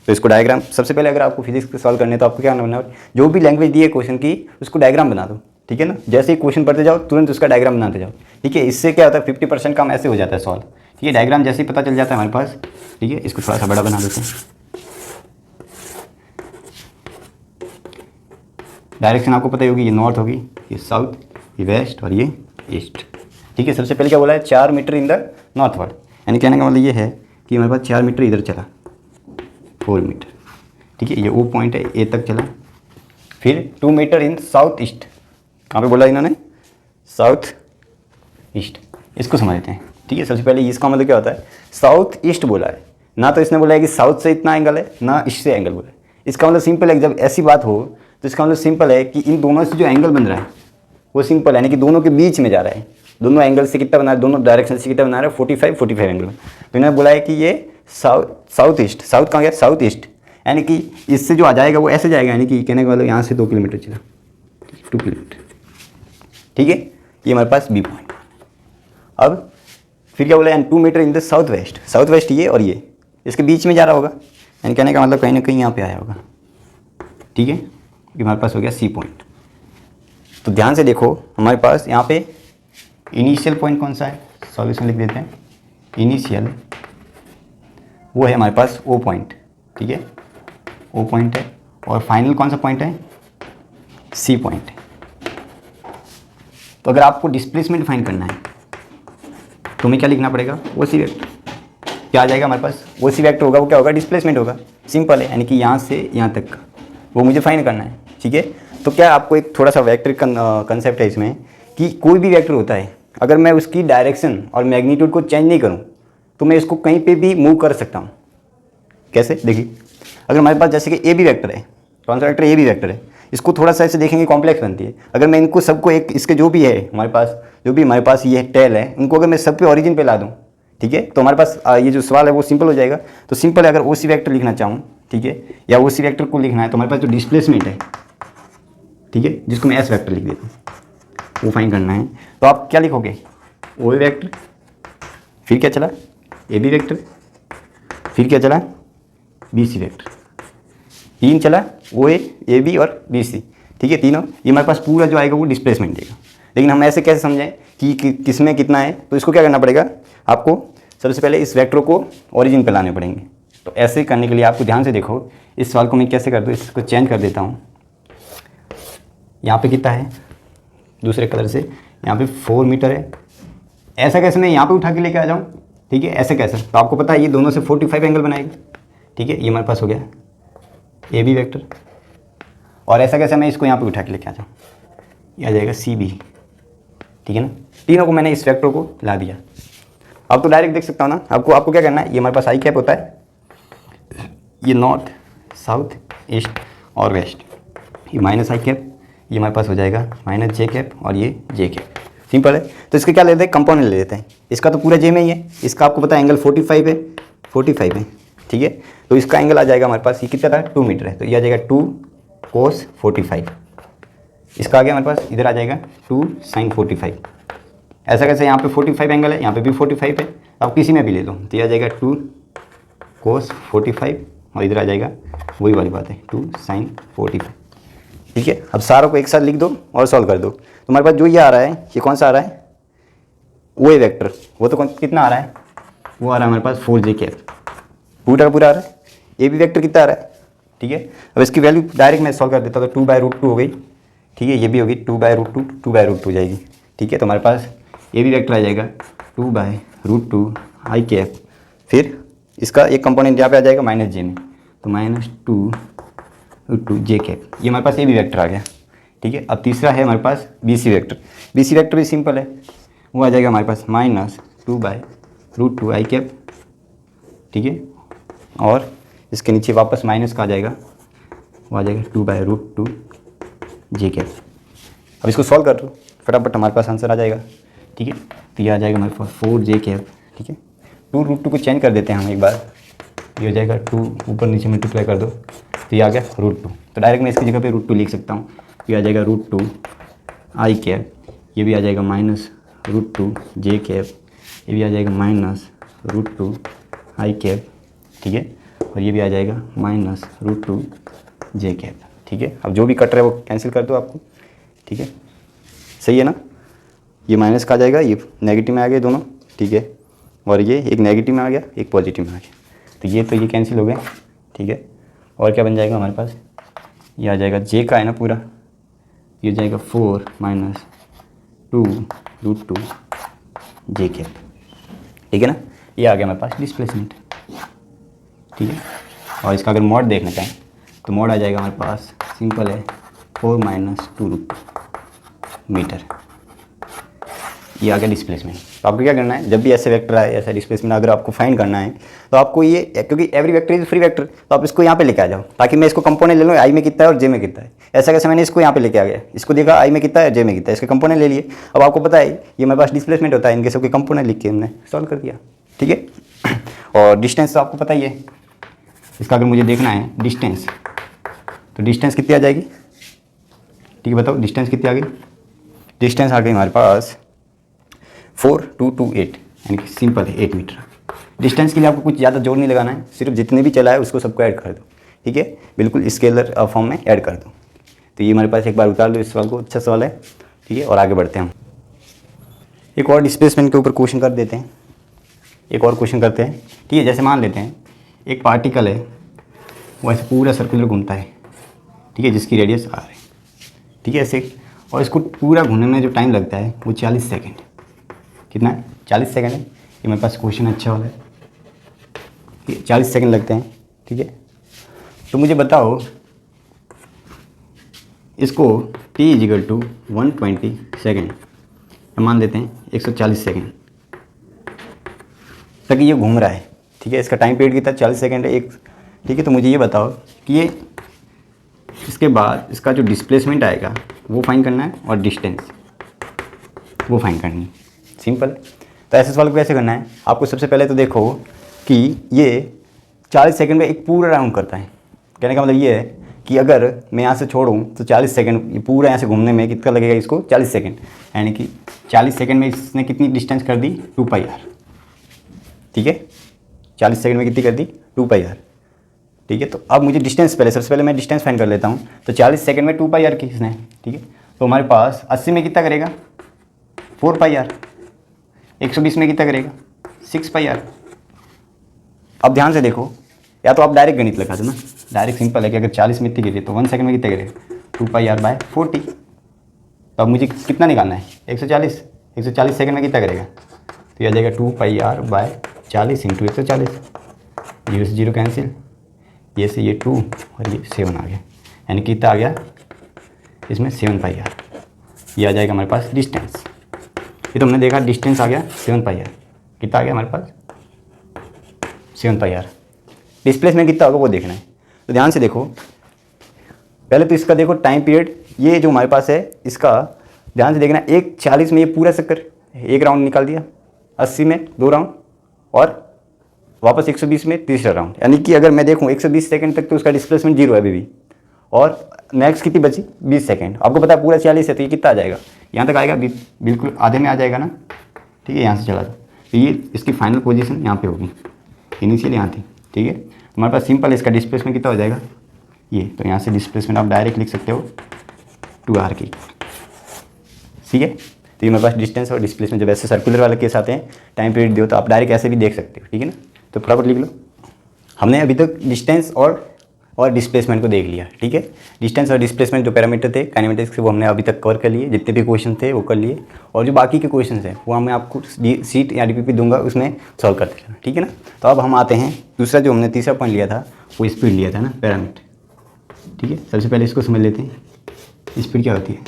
Speaker 1: तो इसको डायग्राम, सबसे पहले अगर आपको फिजिक्स के सॉल्व करने तो आपको क्या करना है, जो भी लैंग्वेज दी है क्वेश्चन की उसको डायग्राम बना दो। ठीक है ना, जैसे ही क्वेश्चन पढ़ते जाओ तुरंत उसका डायग्राम बनाते जाओ। ठीक है, इससे क्या होता है 50% काम ऐसे हो जाता है सॉल्व। ठीक है, डायग्राम जैसे ही पता चल जाता है हमारे पास। ठीक है, इसको थोड़ा सा बड़ा बना देते हैं। डायरेक्शन आपको पता ही होगी, ये नॉर्थ होगी, ये साउथ, ये वेस्ट और ये ईस्ट। ठीक है, सबसे पहले क्या बोला है 4 मीटर इन द नॉर्थवर्ड, यानी कहने का मतलब ये है कि हमारे पास 4 मीटर इधर चला, 4 मीटर। ठीक है, ये ओ पॉइंट है, ए तक चला। फिर 2 मीटर इन साउथ ईस्ट, कहाँ पे बोला इन्होंने, साउथ ईस्ट। इसको समझते हैं। ठीक है, सबसे पहले इसका मतलब क्या होता है, साउथ ईस्ट बोला है ना, तो इसने बोला है कि साउथ से इतना एंगल है ना ईस्ट से एंगल बोला है। इसका मतलब सिंपल है, जब ऐसी बात हो तो इसका मतलब सिंपल है कि इन दोनों से जो एंगल बन रहा है वो सिंपल है, यानी कि दोनों के बीच में जा रहा है। दोनों एंगल से कितना बना रहा है, दोनों डायरेक्शन से कितना बना रहा है, 45 एंगल में। तो इन्होंने बोला है कि ये साउथ ईस्ट, साउथ कहाँ गया, साउथ ईस्ट, यानी कि इससे जो आ जाएगा वो ऐसे जाएगा, यानी कि कहने का मतलब यहाँ से 2 किलोमीटर चला, 2 किलोमीटर। ठीक है, ये हमारे पास बी पॉइंट। अब फिर क्या बोला, 2 metre in the south west, south west ये और ये इसके बीच में जा रहा होगा, यानी कहने का मतलब कहीं ना कहीं यहाँ पे आया होगा। ठीक है, ये हमारे पास हो गया सी पॉइंट। तो ध्यान से देखो, हमारे पास यहाँ पे इनिशियल पॉइंट कौन सा है, सॉल्यूशन लिख देते हैं। इनिशियल वो है हमारे पास ओ पॉइंट। ठीक है, ओ पॉइंट है, और फाइनल कौन सा पॉइंट है, सी पॉइंट है। तो अगर आपको डिस्प्लेसमेंट फाइंड करना है तो हमें क्या लिखना पड़ेगा, ओ सी वेक्टर। क्या आ जाएगा हमारे पास, ओ सी वेक्टर होगा, वो क्या होगा, डिस्प्लेसमेंट होगा। सिंपल है, यानी कि यहाँ से यहाँ तक का वो मुझे फाइंड करना है। ठीक है, तो क्या आपको एक थोड़ा सा वेक्टर कंसेप्ट है इसमें कि कोई भी वेक्टर होता है, अगर मैं उसकी डायरेक्शन और मैग्नीट्यूड को चेंज नहीं करूँ तो मैं इसको कहीं पे भी मूव कर सकता हूँ। कैसे, देखिए, अगर हमारे पास जैसे कि ए बी वेक्टर है, कौन सा वेक्टर, ए बी वेक्टर है, इसको थोड़ा सा ऐसे देखेंगे कॉम्प्लेक्स बनती है। अगर मैं इनको सबको एक इसके जो भी है हमारे पास, जो भी हमारे पास ये टेल है, उनको अगर मैं सब पे ओरिजिन पे ला दूँ, ठीक है, तो हमारे पास ये जो सवाल है वो सिंपल हो जाएगा। तो सिंपल है, अगर ओ सी वेक्टर लिखना चाहूँ, ठीक है, या ओ सी वेक्टर को लिखना है तो हमारे पास जो डिस्प्लेसमेंट है, ठीक है, जिसको मैं एस वेक्टर लिख देता हूँ, वो फाइंड करना है। तो आप क्या लिखोगे, ओ वेक्टर, फिर क्या चला, ए बी वेक्टर, फिर क्या चला, बी सी वेक्टर। 3 चला, ओ ए बी और बी सी। ठीक है, तीनों, ये हमारे पास पूरा जो आएगा वो डिस्प्लेसमेंट देगा। लेकिन हम ऐसे कैसे समझें कि किस में कितना है, तो इसको क्या करना पड़ेगा, आपको सबसे पहले इस वेक्टर को ओरिजिन पे लाने पड़ेंगे। तो ऐसे करने के लिए आपको ध्यान से देखो, इस सवाल को मैं कैसे कर दूँ, इसको चेंज कर देता हूँ। यहाँ पे कितना है, दूसरे कलर से, यहाँ पे 4 मीटर है। ऐसा कैसे मैं यहाँ पे उठा के लेके आ जाऊँ, ठीक है, ऐसे कैसे, तो आपको पता है ये दोनों से 45 एंगल बनाएगा। ठीक है, ये हमारे पास हो गया ए बी वेक्टर, और ऐसा कैसे मैं इसको यहाँ पे उठा के लेके आ जाऊँ, ये आ जाएगा सी बी। ठीक है ना, तीनों को मैंने इस वेक्टर को ला दिया। अब तो डायरेक्ट देख सकता हूँ ना, आपको क्या करना है, ये हमारे पास आई कैप होता है, ये नॉर्थ साउथ ईस्ट और वेस्ट, ये माइनस आई कैप, ये हमारे पास हो जाएगा माइनस जे कैप, और ये जे कैप। सिंपल है, तो इसके क्या लेते हैं, कंपोनेंट ले लेते हैं। इसका तो पूरा जे में ही है, इसका आपको पता है एंगल 45 है, 45 है। ठीक है, तो इसका एंगल आ जाएगा हमारे पास, ये कितना था, 2 मीटर है, तो ये आ जाएगा 2 cos 45। इसका आ गया हमारे पास, इधर आ जाएगा 2 sin 45। ऐसा कैसे, यहाँ पे 45 एंगल है, यहाँ पे भी 45 है, आप किसी में भी ले लो, तो ये आ जाएगा 2 cos 45, और इधर आ जाएगा वही वाली बात है 2 sin 45। ठीक है, अब सारों को एक साथ लिख दो और सॉल्व कर दो। तो हमारे पास जो ये आ रहा है, ये कौन सा आ रहा है, ओ ए वेक्टर, वो तो कितना आ रहा है, वो आ रहा है हमारे पास 4 जे कैप, पूरा का पूरा आ रहा है। ए बी वेक्टर कितना आ रहा है, ठीक है, अब इसकी वैल्यू डायरेक्ट मैं सॉल्व कर देता हूँ, तो 2/√2 हो गई। ठीक है, ये भी होगी 2/√2, 2/√2 हो जाएगी। ठीक है, तो हमारे पास ए बी वेक्टर आ जाएगा 2/√2 आई कैप, फिर इसका एक कंपोनेंट यहाँ पे आ जाएगा माइनस जे में, तो -2 जे कैप, ये हमारे पास ए बी वेक्टर आ गया। ठीक है, अब तीसरा है हमारे पास B C vector. B C vector भी सिंपल है, वो आ जाएगा हमारे पास -2/√2 आई कैप। ठीक है, और इसके नीचे वापस माइनस का आ जाएगा, वो आ जाएगा 2/√2 जे कैप। अब इसको सॉल्व कर दो फटाफट, हमारे पास आंसर आ जाएगा। ठीक है, तो ये आ जाएगा हमारे पास 4 जे कैप ठीक है। 2√2 को चेंज कर देते हैं हम एक बार, ये हो जाएगा 2 ऊपर नीचे मल्टीप्लाई कर दो तो ये आ गया √2। तो डायरेक्ट मैं इसकी जगह पे √2 लिख सकता हूँ। ये आ जाएगा √2 आई कैप, ये भी आ जाएगा -√2 जे कैप, ये भी आ जाएगा -√2 आई कैप, ठीक है। और ये भी आ जाएगा -√2 जे कैप, ठीक है। अब जो भी कट रहा है वो कैंसिल कर दो आपको, ठीक है। सही है ना, ये माइनस का आ जाएगा, ये नेगेटिव में आ गए दोनों, ठीक है। और ये एक नेगेटिव में आ गया, एक पॉजिटिव में आ गया, तो ये कैंसिल हो गए, ठीक है। और क्या बन जाएगा हमारे पास, ये आ जाएगा जे का है ना पूरा, ये हो जाएगा 4 - 2√2 जे कैप, ठीक है ना। ये आ गया हमारे पास डिस्प्लेसमेंट, ठीक है। और इसका अगर मॉड देखना चाहें तो मॉड आ जाएगा हमारे पास, सिंपल है 4 - 2√2 मीटर। ये आ गया डिस्प्लेसमेंट। तो आपको क्या करना है, जब भी ऐसे वेक्टर आए, ऐसा डिस्प्लेसमेंट अगर आपको फाइंड करना है तो आपको ये, क्योंकि every vector is free vector, तो आप इसको यहाँ पे लेके आ जाओ, ताकि मैं इसको कंपोनेंट ले लूँ आई में कितना है और जे में कितना है। ऐसा कैसे, मैंने इसको यहाँ पे लेके आ गया, इसको देखा आई में कितना है जे में कितना है, इसके कंपोनेंट ले लिए। अब आपको पता है ये मेरे पास डिस्प्लेसमेंट होता है, इनके सबके कंपोनेंट लिख के हमने सॉल्व कर दिया, ठीक है। और डिस्टेंस तो आपको पता ही है, इसका अगर मुझे देखना है डिस्टेंस, तो डिस्टेंस कितनी आ जाएगी, ठीक है। बताओ डिस्टेंस कितनी आ गई, डिस्टेंस आ गई हमारे पास 4228, यानी कि सिंपल है 8 मीटर। डिस्टेंस के लिए आपको कुछ ज़्यादा जोर नहीं लगाना है, सिर्फ जितने भी चला है उसको सबको ऐड कर दो, ठीक है। बिल्कुल स्केलर फॉर्म में ऐड कर दो। तो ये हमारे पास एक बार उतार लो इस सवाल को, अच्छा सवाल है, ठीक है। और आगे बढ़ते हैं हम, एक और डिस्प्लेसमेंट के ऊपर क्वेश्चन कर देते हैं, एक और क्वेश्चन करते हैं, ठीक है। जैसे मान लेते हैं एक पार्टिकल है, वो ऐसे पूरा सर्कुलर घूमता है, ठीक है, जिसकी रेडियस r है, ठीक है, ऐसे। और इसको पूरा घूमने में जो टाइम लगता है वो 40 सेकेंड, कितना है 40 सेकेंड है। ये मेरे पास क्वेश्चन अच्छा वाला है, 40 सेकेंड लगते हैं, ठीक है। तो मुझे बताओ इसको t = 120 सेकेंड, मान लेते हैं 140 सेकेंड तक ये घूम रहा है, ठीक है। इसका टाइम पीरियड कितना 40 सेकेंड है एक, ठीक है। तो मुझे ये बताओ कि ये इसके बाद इसका जो डिस्प्लेसमेंट आएगा वो फाइंड करना है और डिस्टेंस वो फाइंड करनी है, सिंपल। तो ऐसे सवाल को कैसे करना है, आपको सबसे पहले तो देखो कि ये 40 सेकंड में एक पूरा राउंड करता है। कहने का मतलब ये है कि अगर मैं यहाँ से छोड़ूँ तो 40 सेकंड ये पूरा यहाँ से घूमने में कितना लगेगा इसको 40 सेकंड, यानी कि 40 सेकंड में इसने कितनी डिस्टेंस कर दी 2πr, ठीक है। 40 सेकंड में कितनी कर दी 2πr, ठीक है। तो अब मुझे डिस्टेंस पहले, सबसे पहले मैं डिस्टेंस फाइंड कर लेता हूँ। तो 40 सेकंड में 2πr की इसने, ठीक है। तो हमारे पास 80 में कितना करेगा 4πr, 120 में कितना करेगा 6πr। अब ध्यान से देखो, या तो आप डायरेक्ट गणित लगा दो ना, डायरेक्ट सिंपल है कि अगर 40 में इतनी गिरी तो 1 सेकंड में कितना करेगा 2πr/40। तो अब मुझे कितना निकालना है 140, 140 सेकंड में कितना करेगा, तो यह आ जाएगा 2πr/40 × 140, 0 से 0 कैंसिल, ये से ये 2 और ये 7 आ गया, यानी कितना आ गया इसमें 7πr। ये आ जाएगा हमारे पास डिस्टेंस, ये तो हमने देखा डिस्टेंस आ गया 7πr, कितना आ गया हमारे पास 7πr। डिस्प्लेसमेंट कितना होगा वो देखना है। तो ध्यान से देखो, पहले तो इसका देखो टाइम पीरियड, ये जो हमारे पास है इसका ध्यान से देखना, 1:40 में ये पूरा चक्कर एक राउंड निकाल दिया, 80 में 2 राउंड और वापस 120 में तीसरा राउंड, यानी कि अगर मैं देखूँ 120 सेकंड तक तो उसका डिस्प्लेसमेंट 0 है अभी भी, और नेक्स्ट कितनी बची 20 सेकंड। आपको पता है पूरा 40 है तो ये कितना आ जाएगा, यहाँ तक आएगा, बिल्कुल आधे में आ जाएगा ना, ठीक है। यहाँ से चला तो ये इसकी फाइनल पोजीशन यहाँ पे होगी, इनिशियल यहाँ थी, ठीक है। हमारे पास सिंपल इसका डिस्प्लेसमेंट कितना हो जाएगा ये, तो यहाँ से डिस्प्लेसमेंट आप डायरेक्ट लिख सकते हो 2r की, ठीक है। तो ये मेरे पास डिस्टेंस और डिस्प्लेसमेंट जब ऐसे सर्कुलर वाले केस आते हैं टाइम पीरियड दो तो आप डायरेक्ट ऐसे भी देख सकते हो, ठीक है ना। तो फटाफट लिख लो। हमने अभी तक डिस्टेंस और डिस्प्लेसमेंट को देख लिया, ठीक है। डिस्टेंस और डिस्प्लेसमेंट जो पैरामीटर थे काइनेमेटिक्स के वो हमने अभी तक कवर कर लिए, जितने भी क्वेश्चन थे वो कर लिए, और जो बाकी के क्वेश्चन हैं वो मैं आपको सीट या DPP दूंगा उसमें सॉल्व करते रहना, ठीक है ना। तो अब हम आते हैं दूसरा, जो हमने तीसरा पॉइंट लिया था वो स्पीड लिया था ना, पैरामीटर, ठीक है। सबसे पहले इसको समझ लेते हैं स्पीड क्या होती है,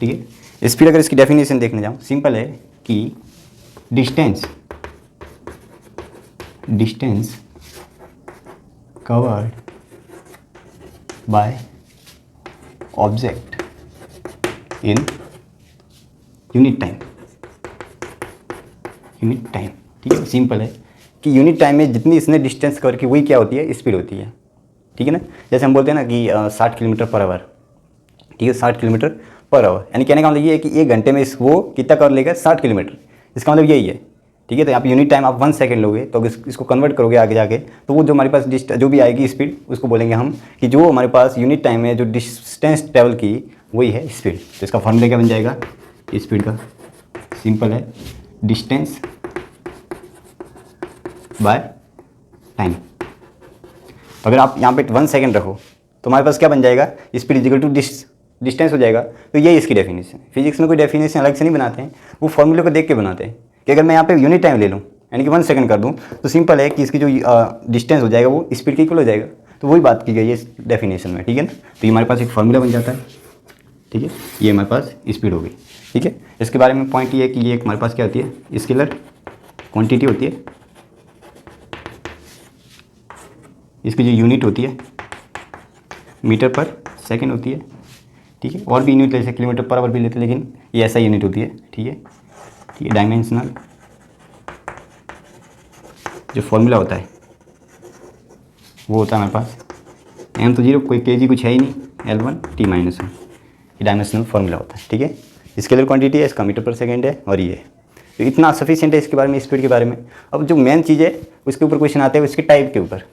Speaker 1: ठीक है। स्पीड अगर इसकी डेफिनेशन देखने जाऊँ, सिंपल है कि distance covered by object in unit time, ठीक है, सिंपल है कि यूनिट टाइम में जितनी इसने डिस्टेंस कवर की वही क्या होती है, स्पीड होती है। ठीक है ना, जैसे हम बोलते हैं ना कि 60 किलोमीटर पर आवर, ठीक है, 60 किलोमीटर पर आवर, यानी कहने का मतलब ये है कि 1 घंटे में वो कितना कवर लेगा, 60 किलोमीटर। इसका मतलब यही है। ठीक है, तो यहाँ पे यूनिट टाइम आप 1 सेकंड लोगे तो इसको कन्वर्ट करोगे आगे जाके, तो वो जो हमारे पास जो भी आएगी स्पीड, उसको बोलेंगे हम कि जो हमारे पास यूनिट टाइम में जो डिस्टेंस ट्रेवल की वही है स्पीड। तो इसका फॉर्मूला क्या बन जाएगा स्पीड का, सिंपल है, डिस्टेंस बाय टाइम। अगर आप यहाँ पे 1 सेकंड रखो तो हमारे पास क्या बन जाएगा, speed is equal to distance हो जाएगा। तो यही इसकी डेफिनेशन है। फिजिक्स में कोई डेफिनेशन अलग से नहीं बनाते हैं, वो फॉर्मूले को देख के बनाते हैं कि अगर मैं यहाँ पे यूनिट टाइम ले लूँ यानी कि 1 सेकंड कर दूँ तो सिंपल है कि इसकी जो डिस्टेंस हो जाएगा वो स्पीड के इक्वल हो जाएगा। तो वही बात की गई है इस डेफिनेशन में। ठीक है ना, तो ये हमारे पास एक फॉर्मूला बन जाता है। ठीक है, ये हमारे पास स्पीड हो गई। ठीक है, इसके बारे में पॉइंट ये है कि ये हमारे पास क्या होती है, स्केलर क्वांटिटी होती है। इसकी जो यूनिट होती है मीटर पर सेकंड होती है। ठीक है, और भी यूनिट ले सकते, किलोमीटर पर आवर भी लेते हैं, लेकिन ये ऐसा यूनिट होती है। ठीक है, ठीक है, डायमेंशनल जो फॉर्मूला होता है वो होता है हमारे पास m तो 0, कोई kg कुछ है ही नहीं, L1 T-1, ये डायमेंशनल फॉर्मूला होता है। ठीक है, स्केलर क्वांटिटी है, इसका मीटर पर सेकंड है, और ये है। तो इतना सफिशिएंट है इसके बारे में, स्पीड के बारे में। अब जो मेन चीज़ है उसके ऊपर क्वेश्चन आते हैं, उसके टाइप के ऊपर।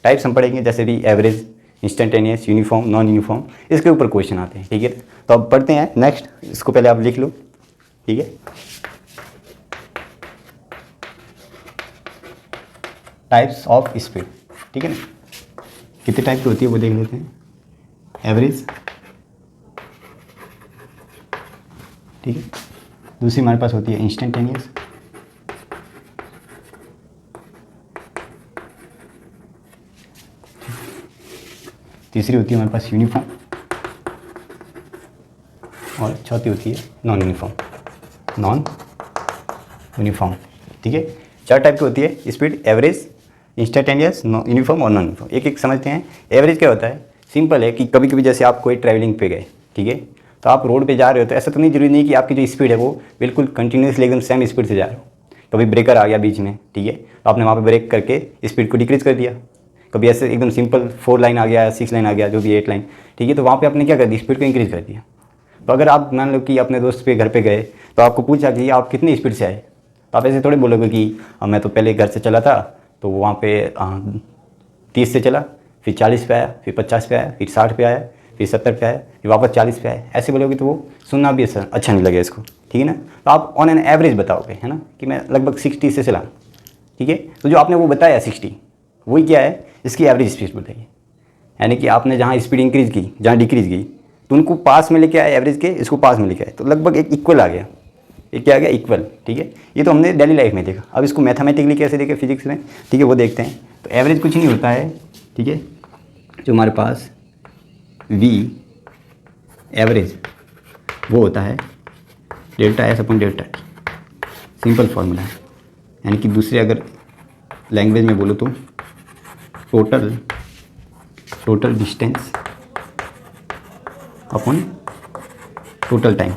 Speaker 1: टाइप्स हम पढ़ेंगे, जैसे भी average, instantaneous, uniform, non uniform, इसके ऊपर क्वेश्चन आते हैं। ठीक है, तो अब पढ़ते हैं नेक्स्ट, इसको पहले आप लिख लो। ठीक है, टाइप्स ऑफ स्पीड। ठीक है ना, कितने टाइप की होती है वो देख लेते हैं। एवरेज, ठीक है, दूसरी हमारे पास होती है इंस्टेंटेनियस, तीसरी होती है हमारे पास यूनिफॉर्म, और चौथी होती है नॉन यूनिफॉर्म। ठीक है, 4 टाइप की होती है स्पीड, एवरेज, इंस्टेंटेनियस, यूनिफॉर्म और नॉन यूनिफॉर्म। एक एक समझते हैं। एवरेज क्या होता है, सिंपल है कि कभी कभी जैसे आप कोई ट्रैवलिंग पे गए, ठीक है, तो आप रोड पे जा रहे हो तो ऐसा तो नहीं जरूरी नहीं कि आपकी जो स्पीड है वो बिल्कुल कंटिन्यूसली एकदम सेम स्पीड से जा रहे हो। कभी ब्रेकर आ गया बीच में, ठीक है, तो आपने वहाँ पे ब्रेक करके स्पीड को डिक्रीज़ कर दिया। कभी ऐसे एकदम सिंपल 4 लाइन आ गया, 6 लाइन आ गया, जो भी 8 लाइन, ठीक है, तो वहाँ पे आपने क्या कर दिया, स्पीड को इंक्रीज़ कर दिया। तो अगर आप मान लो कि अपने दोस्त के घर पे गए तो आपको पूछा कि आप कितनी स्पीड से आए, तो आप ऐसे थोड़े बोलोगे कि मैं तो पहले घर से चला था तो वहाँ पे 30 से चला, फिर 40 पे आया, फिर 50 पे आया, फिर 60 पे आया, फिर 70 पे आया, फिर वापस 40 पे आया। ऐसे बोलोगे तो वो सुनना भी अच्छा नहीं लगेगा इसको। ठीक है ना, तो आप ऑन एन एवरेज बताओगे, है ना, कि मैं लगभग 60 से चला। ठीक है, तो जो आपने वो बताया 60, वही क्या है, इसकी एवरेज स्पीड बताइए। यानी कि आपने जहाँ स्पीड इंक्रीज़ की, जहाँ डिक्रीज़ की, तो उनको पास में लेके आए एवरेज के, इसको पास में लेके आए, तो लगभग एक इक्वल आ गया। एक क्या आ गया, इक्वल। ठीक है, ये तो हमने डेली लाइफ में देखा। अब इसको मैथमेटिकली कैसे देखें फिजिक्स में, ठीक है, वो देखते हैं। तो एवरेज कुछ नहीं होता है, ठीक है, जो हमारे पास V एवरेज वो होता है delta S upon delta T, simple formula है। यानी कि दूसरे अगर लैंग्वेज में बोलो तो total distance upon total time.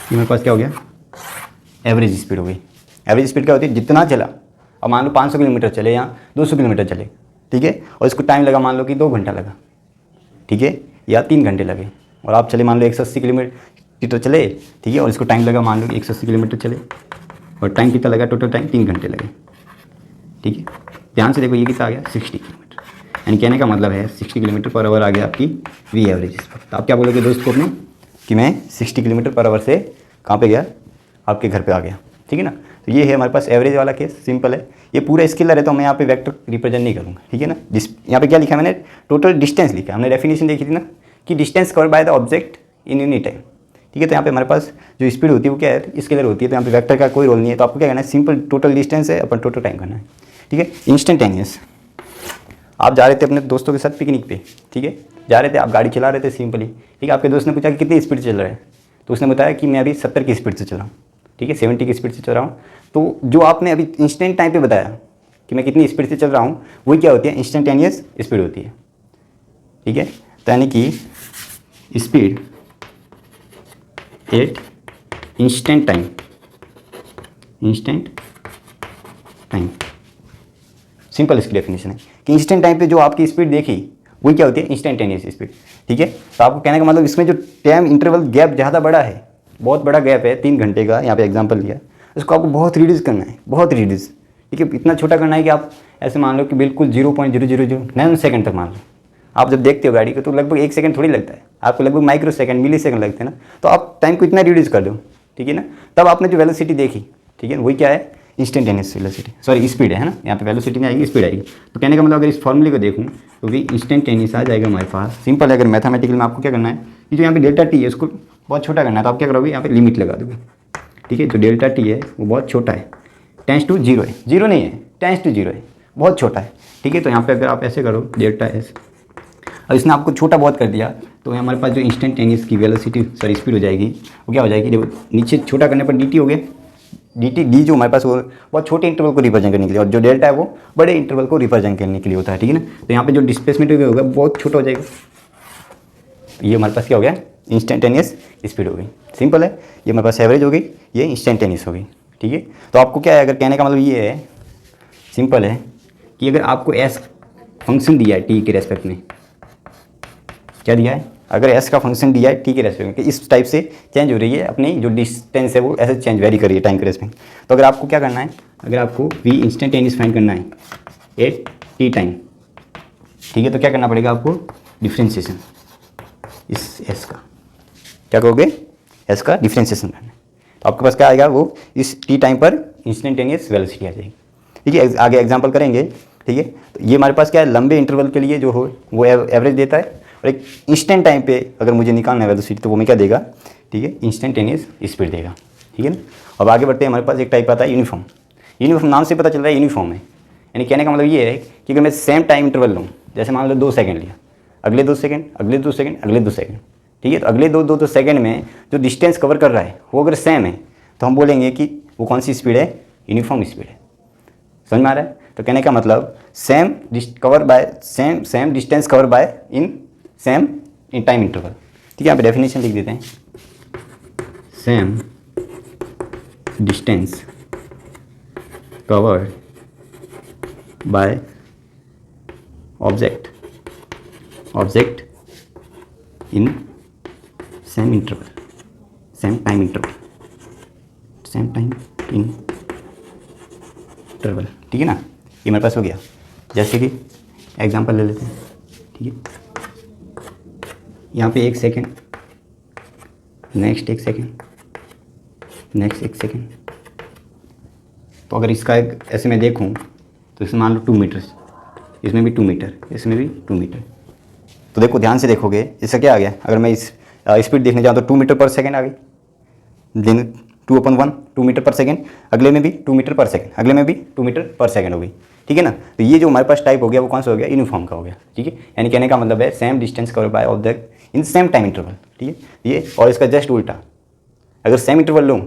Speaker 1: ये मेरे पास क्या हो गया, एवरेज स्पीड हो गई। एवरेज स्पीड क्या होती है, जितना चला, अब मान लो 500 किलोमीटर चले या 200 किलोमीटर चले, ठीक है, और इसको टाइम लगा मान लो कि 2 घंटा लगा, ठीक है, या 3 घंटे लगे, और आप चले मान लो 180 किलोमीटर चले, ठीक है, और इसको टाइम लगा मान लो कि 180 किलोमीटर चले, और टाइम कितना लगा, टोटल टाइम 3 घंटे लगे। ठीक है, ध्यान से देखो ये कितना आ गया, 60 किलोमीटर। यानी कहने का मतलब है 60 किलोमीटर पर आवर आ गया आपकी V एवरेज। तो आप क्या बोलोगे दोस्त को अपने कि मैं 60 किलोमीटर पर आवर से कहाँ पे गया, आपके घर पे आ गया। ठीक है ना, तो ये है हमारे पास एवरेज वाला केस, सिंपल है। ये पूरा स्केलर है तो मैं यहाँ पे वेक्टर रिप्रेजेंट नहीं करूँगा। ठीक है ना, यहाँ पे क्या लिखा है मैंने, टोटल डिस्टेंस लिखा है। हमने डेफिनेशन देखी थी ना कि distance cover by the object in unit time. ठीक है, तो यहाँ पे हमारे पास जो स्पीड होती है वो क्या है, स्केलर होती है। तो यहाँ पे वेक्टर का कोई रोल नहीं है। तो आपको क्या करना है, सिंपल टोटल डिस्टेंस है अपन टोटल टाइम करना है। ठीक है, इंस्टेंटेनियस, आप जा रहे थे अपने दोस्तों के साथ पिकनिक पे, ठीक है, जा रहे थे, आप गाड़ी चला रहे थे सिंपली, ठीक है, आपके दोस्त ने पूछा कि कितनी स्पीड चल रहा है, तो उसने बताया कि मैं अभी 70 की स्पीड से चल रहा हूँ, ठीक है, 70 की स्पीड से चल रहा हूँ। तो जो आपने अभी इंस्टेंट टाइम पे बताया कि मैं कितनी स्पीड से चल रहा हूँ, वही क्या होती है, इंस्टेंटेनियस स्पीड होती है। ठीक है, तो यानी कि speed at instant time instant time. Simple इसकी डेफिनेशन है कि इंस्टेंट टाइम पे जो आपकी स्पीड देखी वही क्या होती है, इंस्टेंटेनियस स्पीड। ठीक है, तो आपको कहने का मतलब इसमें जो टाइम इंटरवल गैप ज़्यादा बड़ा है, बहुत बड़ा गैप है 3 घंटे का, यहाँ पे एग्जांपल लिया, उसको आपको बहुत रिड्यूस करना है, बहुत रिड्यूस। ठीक है, इतना छोटा करना है कि आप ऐसे मान लो कि बिल्कुल 0.000 सेकंड तक मान लो। आप जब देखते हो गाड़ी को तो लगभग 1 सेकंड थोड़ी लगता है, आपको लगभग माइक्रो सेकंड, मिली सेकंड लगते हैं ना। तो आप टाइम को इतना रिड्यूस कर दो, ठीक है ना, तब आपने जो वेलोसिटी देखी, ठीक है, वही क्या है, इंस्टेंटेनियस वेलोसिटी, सॉरी स्पीड है ना, यहाँ पे वेलोसिटी नहीं आएगी, स्पीड आएगी। तो कहने का मतलब अगर इस फॉर्मूले को देखूँ तो भी इंस्टेंटेनियस आ जाएगा हमारे पास। सिंपल है, अगर मैथमेटिकल में आपको क्या करना है कि जो यहाँ पे डेल्टा टी है उसको बहुत छोटा करना है, तो आप क्या करोगे, यहाँ पे लिमिट लगा दोगे। ठीक है, जो डेल्टा टी है वो बहुत छोटा है, टेंस टू 0 है, 0 नहीं है, टेंस टू 0 है, बहुत छोटा है। ठीक है, तो यहाँ पे अगर आप ऐसे करो डेल्टा एस, और इसने आपको छोटा बहुत कर दिया, तो हमारे पास जो इंस्टेंटेनियस की वेलोसिटी सॉरी स्पीड हो जाएगी वो क्या हो जाएगी, जब नीचे छोटा करने पर डी टी हो गया, डी जो हमारे पास वो बहुत छोटे इंटरवल को रिप्रेजेंट करने के लिए, और जो डेल्टा है वो बड़े इंटरवल को रिप्रेजेंट करने के लिए होता है। ठीक है ना, तो यहाँ पे जो डिस्प्लेसमेंट होगा बहुत छोटा हो जाएगा, ये हमारे पास क्या हो गया, इंस्टेंटेनियस स्पीड हो गई। सिंपल है, ये हमारे पास एवरेज हो गई, ये इंस्टेंटेनियस हो गई। ठीक है, तो आपको क्या है, अगर कहने का मतलब ये है, सिंपल है कि अगर आपको एस फंक्शन दिया है टी के रेस्पेक्ट में, क्या दिया है, अगर एस का फंक्शन दिया है टी के रेस्पेक्ट में कि इस टाइप से चेंज हो रही है, अपनी जो डिस्टेंस है वो ऐसे चेंज वेरी कर रही है टाइम के रेस्पेक्ट, तो अगर आपको क्या करना है, अगर आपको वी इंस्टेंटेनियस फाइंड करना है एट टी टाइम, ठीक है, तो क्या करना पड़ेगा आपको, डिफ्रेंशिएशन इस एस का, क्या कहोगे, एस का डिफ्रेंशिएशन करना है, तो आपके पास क्या आएगा, वो इस टी टाइम पर इंस्टेंटेनियस वेलोसिटी आ जाएगी। ठीक है, आगे एग्जांपल करेंगे। ठीक है, तो ये हमारे पास क्या है, लंबे इंटरवल के लिए जो हो वो एवरेज देता है, और एक इंस्टेंट टाइम पे अगर मुझे निकालना है वेलोसिटी तो वो मैं क्या देगा, ठीक है, इंस्टेंटेनियस स्पीड देगा। ठीक है ना, अब आगे बढ़ते हैं, हमारे पास एक टाइप आता है यूनिफॉर्म। यूनिफॉर्म नाम से पता चल रहा है यूनिफॉर्म है, यानी कहने का मतलब ये है कि अगर मैं सेम टाइम इंटरवल लूँ, जैसे मान लो 2 सेकंड लिया, अगले 2 सेकंड, अगले 2 सेकंड, अगले 2 सेकंड, ठीक है, तो अगले दो सेकंड में जो डिस्टेंस कवर कर रहा है वो अगर सेम है तो हम बोलेंगे कि वो कौन सी स्पीड है, यूनिफॉर्म स्पीड है। समझ में आ रहा है, तो कहने का मतलब same cover by same distance cover by in same in time interval. ठीक है, यहाँ पे डेफिनेशन लिख देते हैं, same distance covered by object in same interval, same time interval, same time interval. ठीक है ना, ये मेरे पास हो गया। जैसे कि एग्जांपल ले लेते हैं। ठीक है, यहाँ पे 1 second, next 1 second, next 1 second, तो अगर इसका एक ऐसे मैं देखूँ तो इसमें मान लो 2 मीटर, इसमें भी 2 मीटर, इसमें भी 2 मीटर। तो देखो ध्यान से देखोगे इसका क्या आ गया, अगर मैं इस स्पीड देखने जाऊँ तो 2 मीटर पर सेकेंड आ गई, देन 2/1 2 मीटर पर सेकेंड, अगले में भी 2 मीटर पर सेकेंड, अगले में भी 2 मीटर पर सेकेंड हो गई। ठीक है ना, तो ये जो हमारे पास टाइप हो गया वो कौन सा हो गया, यूनिफॉर्म का हो गया। ठीक है, यानी कहने का मतलब है same distance cover by object in same time interval. ठीक है, ये और इसका जस्ट उल्टा, अगर सेम इंटरवल लूँ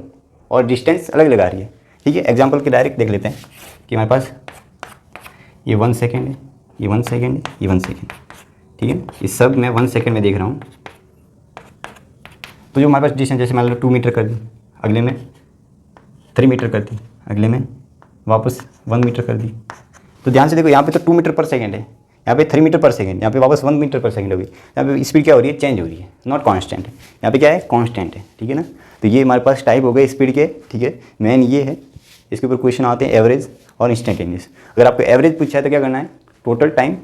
Speaker 1: और डिस्टेंस अलग लगा रही है। ठीक है, एग्जाम्पल के डायरेक्ट देख लेते हैं कि हमारे पास ये 1 सेकेंड है, ये 1 सेकेंड है, ये 1 सेकेंड। ठीक है, इस सब मैं 1 सेकेंड में देख रहा हूँ, तो जो हमारे पास डिस्टेंस जैसे मान लो 2 मीटर कर दी, अगले में 3 मीटर कर दी, अगले में वापस 1 मीटर कर दी। तो ध्यान से देखो यहाँ पे तो 2 मीटर पर सेकेंड है, यहाँ पे 3 मीटर पर सेकेंड, यहाँ पे वापस 1 मीटर पर सेकेंड होगी। यहाँ पे स्पीड क्या हो रही है, चेंज हो रही है, नॉट कांस्टेंट है। यहाँ पे क्या है, कांस्टेंट है। ठीक है ना, तो ये हमारे पास टाइप हो गए स्पीड के। ठीक है, मेन ये है, इसके ऊपर क्वेश्चन आते हैं एवरेज और इंस्टेंटेनियस। अगर आपको एवरेज पूछा है तो क्या करना है, total time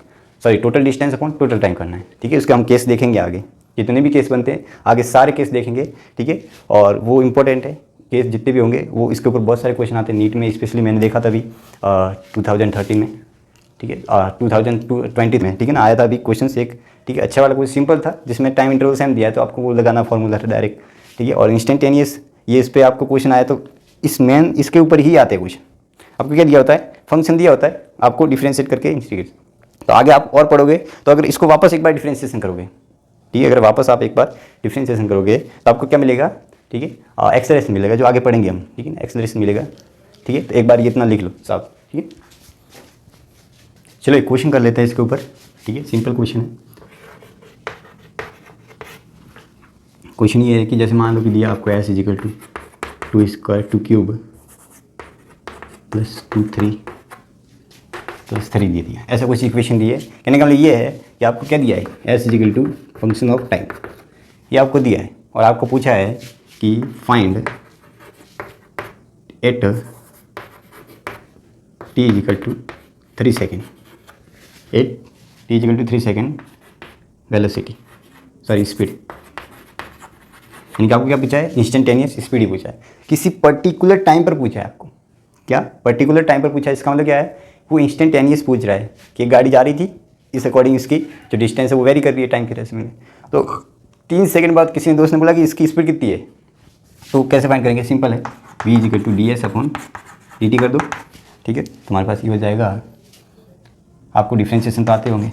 Speaker 1: sorry total distance upon total time करना है। ठीक है, उसके हम केस देखेंगे आगे, जितने भी केस बनते हैं आगे सारे केस देखेंगे। ठीक है, और वो इंपॉर्टेंट है, केस जितने भी होंगे वो इसके ऊपर बहुत सारे क्वेश्चन आते हैं नीट में, स्पेशली मैंने देखा था अभी 2013 में। ठीक है, 2020 में, ठीक है ना, आया था अभी क्वेश्चन एक। ठीक है, अच्छा वाला क्वेश्चन सिंपल था, जिसमें टाइम इंटरवल सेम दिया है तो आपको वो लगाना फॉर्मूला था डायरेक्ट। ठीक है, और इंस्टेंटेनियस ये इस पर आपको क्वेश्चन आया तो इस मेन इसके ऊपर ही आते हैं क्वेश्चन। आपको क्या दिया होता है, फंक्शन दिया होता है, आपको डिफ्रेंशिएट करके इंटीग्रेट। तो आगे आप और पढ़ोगे तो अगर इसको वापस एक बार डिफ्रेंशिएशन करोगे, ठीक है, अगर वापस आप एक बार डिफ्रेंशिएशन करोगे तो आपको क्या मिलेगा, ठीक है, एक्सेलरेशन मिलेगा, जो आगे पढ़ेंगे हम। ठीक है ना, एक्सेलरेशन मिलेगा। ठीक है, तो एक बार ये इतना लिख लो साहब। ठीक है, चलो एक क्वेश्चन कर लेते हैं इसके ऊपर। ठीक है, सिंपल क्वेश्चन है। क्वेश्चन ये है कि जैसे मान लो कि दिया आपको s = 2² 2³ प्लस 2 3 प्लस 3 दे दिया, ऐसा कुछ इक्वेशन दी है। कहने का मतलब ये है कि आपको क्या दिया है, S is equal to function of time, ये आपको दिया है और आपको पूछा है कि find at T is equal to 3 second, at T is equal to 3 second velocity, sorry speed, यानी कि आपको क्या पूछा है, इंस्टेंटेनियस स्पीड ही पूछा है, किसी पर्टिकुलर टाइम पर पूछा है आपको, क्या पर्टिकुलर टाइम पर पूछा है। इसका मतलब क्या है, वो इंस्टेंटेनियस पूछ रहा है कि एक गाड़ी जा रही थी, इस अकॉर्डिंग इसकी जो डिस्टेंस है वो वेरी कर रही है टाइम के रेस्पेक्ट में, तो 3 सेकंड बाद किसी ने दोस्त ने बोला कि इसकी स्पीड कितनी है, तो कैसे फाइंड करेंगे, सिंपल है, v is equal to D S upon D T कर दो, ठीक है। तुम्हारे पास ये हो जाएगा, आपको डिफ्रेंशिएशन तो आते होंगे,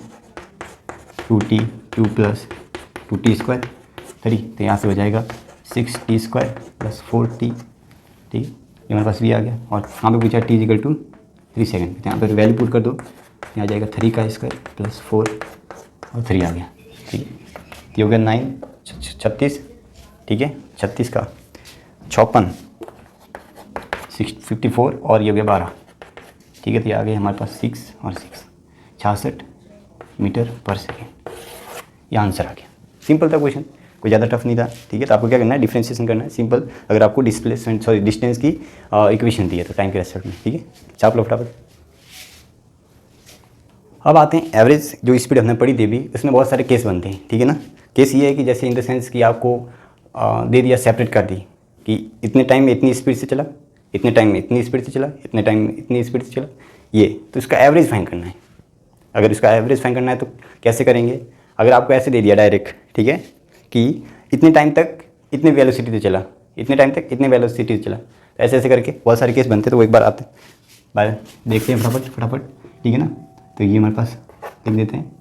Speaker 1: 2t 2 प्लस 2t स्क्वायर 3, तो यहाँ से हो जाएगा 6t स्क्वायर प्लस 4t, ठीक है, ये हमारे पास भी आ गया। और यहाँ पे पूछा t इजिकल टू 3 सेकेंड, तो यहाँ पर वैल्यू पुट कर दो, यहाँ आ जाएगा 3 का स्क्वायर प्लस 4 और 3 आ गया, ठीक है। ये हो गया 9 36, ठीक है, 36 का 56 54 और ये हो गया 12, ठीक है। तो ये आ गया हमारे पास 6 और 6 66 मीटर पर सेकेंड, ये आंसर आ गया। सिंपल था क्वेश्चन, कोई ज़्यादा टफ नहीं था, ठीक है। तो आपको क्या करना है, डिफ्रेंशिएशन करना है, सिंपल। अगर आपको डिस्प्लेसमेंट सॉरी डिस्टेंस की इक्वेशन दी है तो टाइम के रेस्पेक्ट में, ठीक है, छाप लो फटाफट। अब आते हैं एवरेज, जो स्पीड हमने पढ़ी थी भी, उसमें बहुत सारे केस बनते हैं, ठीक है ना। केस ये है कि जैसे इन द सेंस कि आपको दे दिया, सेपरेट कर दी कि इतने टाइम में इतनी स्पीड से चला, इतने टाइम में इतनी स्पीड से चला, इतने टाइम में इतनी स्पीड से चला, ये तो इसका एवरेज फाइंड करना है। अगर इसका एवरेज फाइंड करना है तो कैसे करेंगे, अगर आपको ऐसे दे दिया डायरेक्ट, ठीक है, कि इतने टाइम तक इतने वेलोसिटी से चला, इतने टाइम तक इतने वेलोसिटी से चला, तो ऐसे ऐसे करके बहुत सारे केस बनते हैं। तो वो एक बार आते बार देखते हैं फटाफट, ठीक है ना। तो ये हमारे पास लिख देते हैं,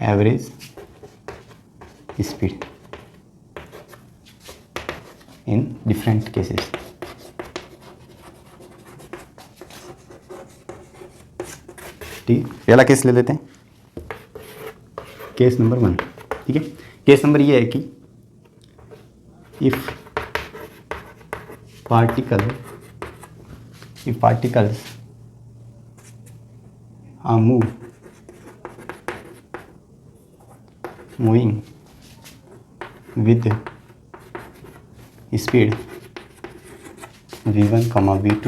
Speaker 1: average speed in different cases, ठीक है। पहला केस ले लेते हैं, केस नंबर 1, ठीक है। केस नंबर ये है कि if particles are moving with speed v1, v2,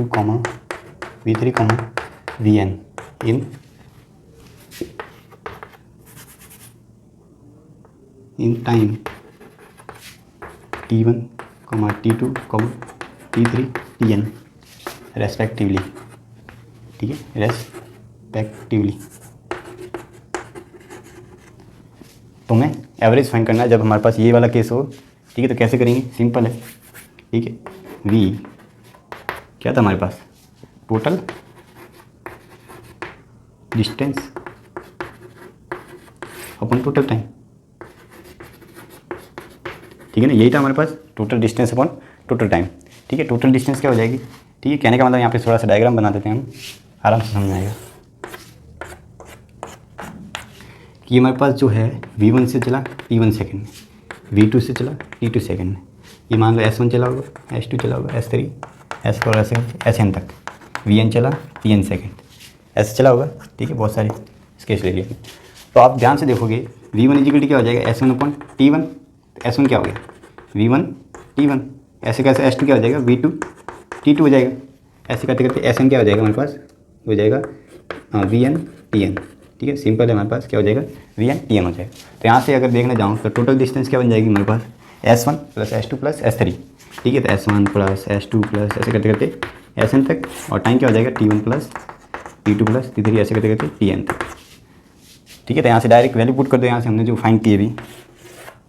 Speaker 1: v3, vn in time t1, t2, t3, tn respectively, ठीक है, रेस्पेक्टिवली। तो हमें एवरेज फाइंड करना है जब हमारे पास ये वाला केस हो, ठीक है। तो कैसे करेंगे, सिंपल है, ठीक है। v क्या था हमारे पास, total distance upon total time, ठीक है ना, यही था हमारे पास, total distance upon total time, ठीक है। टोटल डिस्टेंस क्या हो जाएगी, ठीक है। कहने का मतलब यहाँ पे थोड़ा सा डायग्राम बना देते हैं हम, आराम से समझ आएगा कि हमारे पास जो है v1 से चला t1 सेकेंड में, v2 से चला t2 सेकेंड में, ये मान लो s1 चला होगा, s2 चला होगा, s3, s4, sn तक, vn चला tn सेकेंड, ऐसे चला होगा, ठीक है। बहुत सारे स्केच ले लिए। तो आप ध्यान से देखोगे v1 इजिकल क्या हो जाएगा, s1 अपॉन t1, तो s1 क्या हो गया, v1 t1, ऐसे कैसे s2 क्या हो जाएगा, v2 t2 हो जाएगा, ऐसे करते करते sn क्या हो जाएगा हमारे पास, हो जाएगा vn tn, ठीक है। सिंपल है, हमारे पास क्या हो जाएगा, vn tn हो जाएगा। तो यहाँ से अगर देखने जाऊँ तो टोटल डिस्टेंस क्या बन जाएगी हमारे पास, s1 plus s2 plus s3, ठीक है। तो s1 प्लस s2 प्लस ऐसे करते करते sn तक, और टाइम क्या हो जाएगा, t1 plus t2 plus t3, ऐसे करते करते tn तक, ठीक है। तो यहाँ से डायरेक्ट वैल्यू पुट कर दो, यहाँ से हमने जो फाइंड की अभी,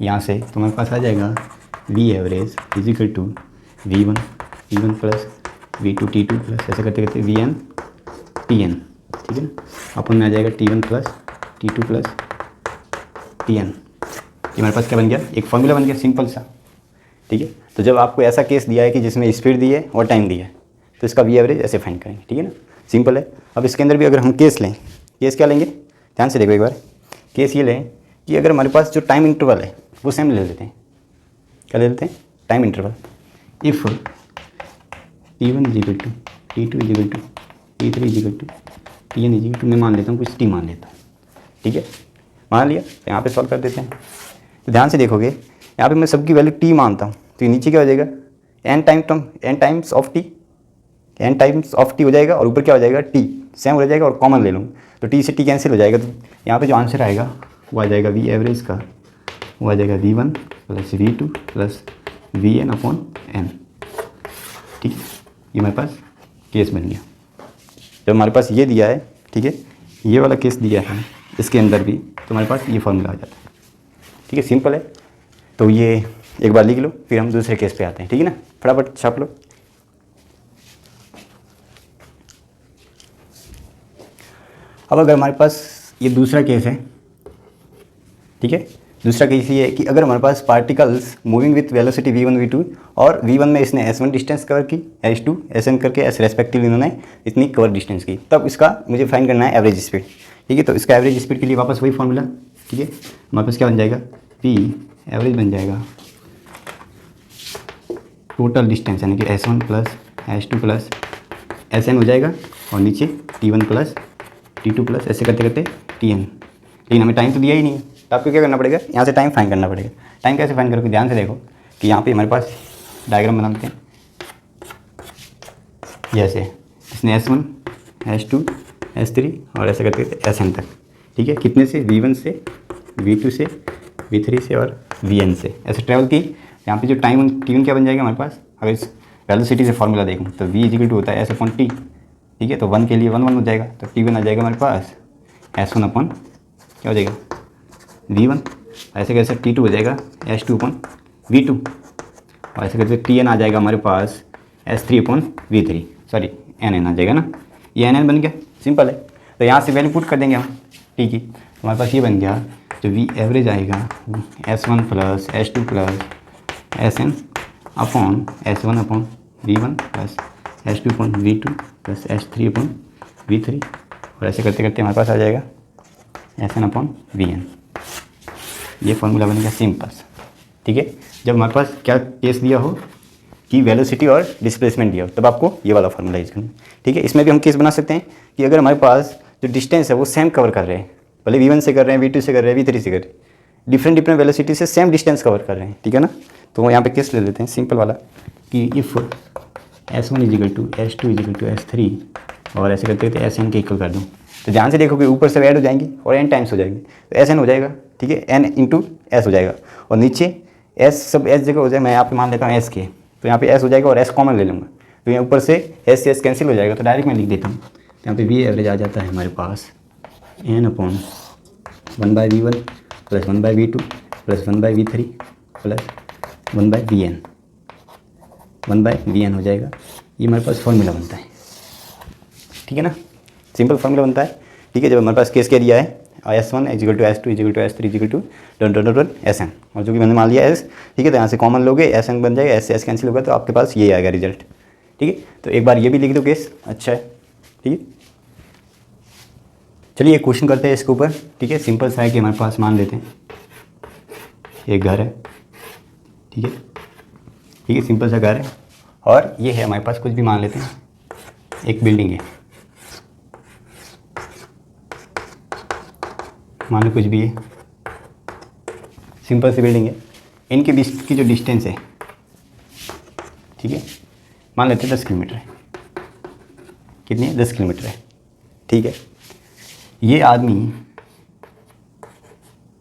Speaker 1: यहाँ से तो हमारे पास आ जाएगा v average is equal to v1 t1 plus v2 t2 plus ऐसे करते करते vn tn, ठीक है ना। अपन में आ जाएगा t1 plus t2 plus tn, ये हमारे पास क्या बन गया, एक फॉर्मूला बन गया सिंपल सा, ठीक है। तो जब आपको ऐसा केस दिया है कि जिसमें स्पीड दी है और टाइम दिया है, तो इसका v एवरेज ऐसे फाइंड करेंगे, ठीक है ना, सिंपल है। अब इसके अंदर भी अगर हम केस लें, केस क्या लेंगे, ध्यान से देखो एक बार, केस ये लें कि अगर हमारे पास जो टाइम इंटरवल है वो सेम ले लेते हैं, क्या ले लेते हैं, time interval. If T1 is equal to T2 is equal to T3 is equal to Tn is equal to, मैं मान लेता हूँ कुछ T मान लेता हूँ, ठीक है, मान लिया। तो यहाँ पे सॉल्व कर देते हैं। तो ध्यान से देखोगे यहाँ पे मैं सबकी वैल्यू T मानता हूँ, तो नीचे क्या हो जाएगा n times of T, n times of T हो जाएगा, और ऊपर क्या हो जाएगा T सेम हो जाएगा, और कॉमन ले लूँगा तो T से T कैंसिल हो जाएगा। तो यहाँ पे जो आंसर आएगा वो आ जाएगा V एवरेज का, वो आ जाएगा V1 plus V2 plus Vn upon n, ठीक है। ये हमारे पास केस बन गया। जब हमारे पास ये दिया है, ठीक है, ये वाला केस दिया है इसके अंदर भी, तो हमारे पास ये फॉर्मूला आ जाता है, ठीक है, सिंपल है। तो ये एक बार लिख लो, फिर हम दूसरे केस पे आते हैं, ठीक है ना, फटाफट छाप लो। अब अगर हमारे पास ये दूसरा केस है, ठीक है, दूसरा केस ये है कि अगर हमारे पास particles moving with velocity v1 v2 और v1 में इसने s1 डिस्टेंस कवर की, s2 sn करके s रेस्पेक्टिवली इन्होंने इतनी कवर डिस्टेंस की, तब इसका मुझे फाइंड करना है एवरेज स्पीड, ठीक है। तो इसका एवरेज स्पीड के लिए वापस वही फॉर्मूला, ठीक है, हमारे पास क्या बन जाएगा, p एवरेज बन जाएगा टोटल डिस्टेंस यानी कि s1 plus s2 plus sn हो जाएगा, और नीचे t1 प्लस t2 प्लस ऐसे करते करते tn। लेकिन हमें टाइम तो दिया ही नहीं है, तो आपको क्या करना पड़ेगा, यहाँ से टाइम फाइंड करना पड़ेगा। टाइम कैसे फाइंड करोगे, ध्यान से देखो कि यहाँ पे हमारे पास डायग्राम बनाते हैं, जैसे इसने S1 S2 S3 और ऐसे करते करते Sn तक, ठीक है, कितने से, V1 से V2 से V3 से और Vn से ऐसे ट्रैवल की। यहाँ पे जो टाइम T1 क्या बन जाएगा हमारे पास, अगर इस वेलोसिटी से फॉर्मूला देखूँ तो V इक्वल टू होता है S अपॉन T, ठीक है, तो 1 के लिए 1 1 हो जाएगा, तो T1 आ जाएगा हमारे पास S1 अपॉन क्या हो जाएगा V1, ऐसे कैसे T2 हो जाएगा S2 अपॉन V2, और ऐसे कैसे Tn आ जाएगा हमारे पास S3 upon V3, sorry Nn आ जाएगा ना, ये Nn बन गया, सिंपल है। तो यहाँ से वैल्यू पुट कर देंगे हम, ठीक है, हमारे पास ये बन गया, तो V एवरेज आएगा S1 plus S2 plus Sn upon S1 upon V1 plus S2 upon V2 plus S3 upon V3, और ऐसे करते करते हमारे पास आ जाएगा Sn अपॉन Vn। ये फॉर्मूला बनेगा सिंपल, ठीक है। जब हमारे पास क्या केस दिया हो कि वेलोसिटी और डिस्प्लेसमेंट दिया हो, तब आपको ये वाला फॉर्मूला यूज करना है, ठीक है। इसमें भी हम केस बना सकते हैं कि अगर हमारे पास जो डिस्टेंस है वो सेम कवर कर रहे हैं, भले V1 से कर रहे हैं, V2 से कर रहे हैं, V3 से कर रहे हैं, डिफरेंट वेलोसिटी से सेम डिस्टेंस कवर कर रहे हैं, ठीक है ना। तो यहाँ पे केस ले लेते हैं सिंपल वाला कि if S1 is equal to S2 is equal to S3 और ऐसे करते करते Sn के इक्वल कर दूँ, तो ध्यान से देखोगे ऊपर से ऐड हो जाएंगे और n टाइम्स हो जाएंगे, तो Sn हो जाएगा, ठीक है, n इंटू s हो जाएगा, और नीचे s सब s जगह हो जाएगा, मैं यहाँ पे मान लेता हूँ s के, तो यहाँ पे s हो जाएगा और s कॉमन ले लूँगा, तो यहाँ ऊपर से s से s कैंसिल हो जाएगा, तो डायरेक्ट मैं लिख देता हूँ। तो यहाँ पे v एवरेज आ जाता है हमारे पास n upon 1/v1 plus 1/v2 plus 1/v3 plus 1/vn, 1/vn हो जाएगा। ये हमारे पास फॉर्मूला बनता है, ठीक है ना, सिंपल फॉर्मूला बनता है, ठीक है। जब हमारे पास केस क्या दिया है S1 equal to S2 equal to S3 equal to Sn, और जो कि मैंने मान लिया S, ठीक है, तो यहाँ से कॉमन लोगे Sn बन जाएगा, S से S कैंसिल होगा, तो आपके पास ये आएगा रिजल्ट, ठीक है। तो एक बार ये भी लिख दो केस, अच्छा है, ठीक है। चलिए एक क्वेश्चन करते हैं इसके ऊपर, ठीक है, सिंपल सा है कि हमारे पास मान लेते हैं एक घर है, ठीक है, ठीक है, सिंपल सा घर है, और ये है हमारे पास कुछ भी मान लेते हैं, एक बिल्डिंग है, मान लो कुछ भी है, सिंपल सी बिल्डिंग है, इनके बीच की जो डिस्टेंस है, ठीक है, मान लेते हैं 10 किलोमीटर है, कितनी है, 10 किलोमीटर है, ठीक है। ये आदमी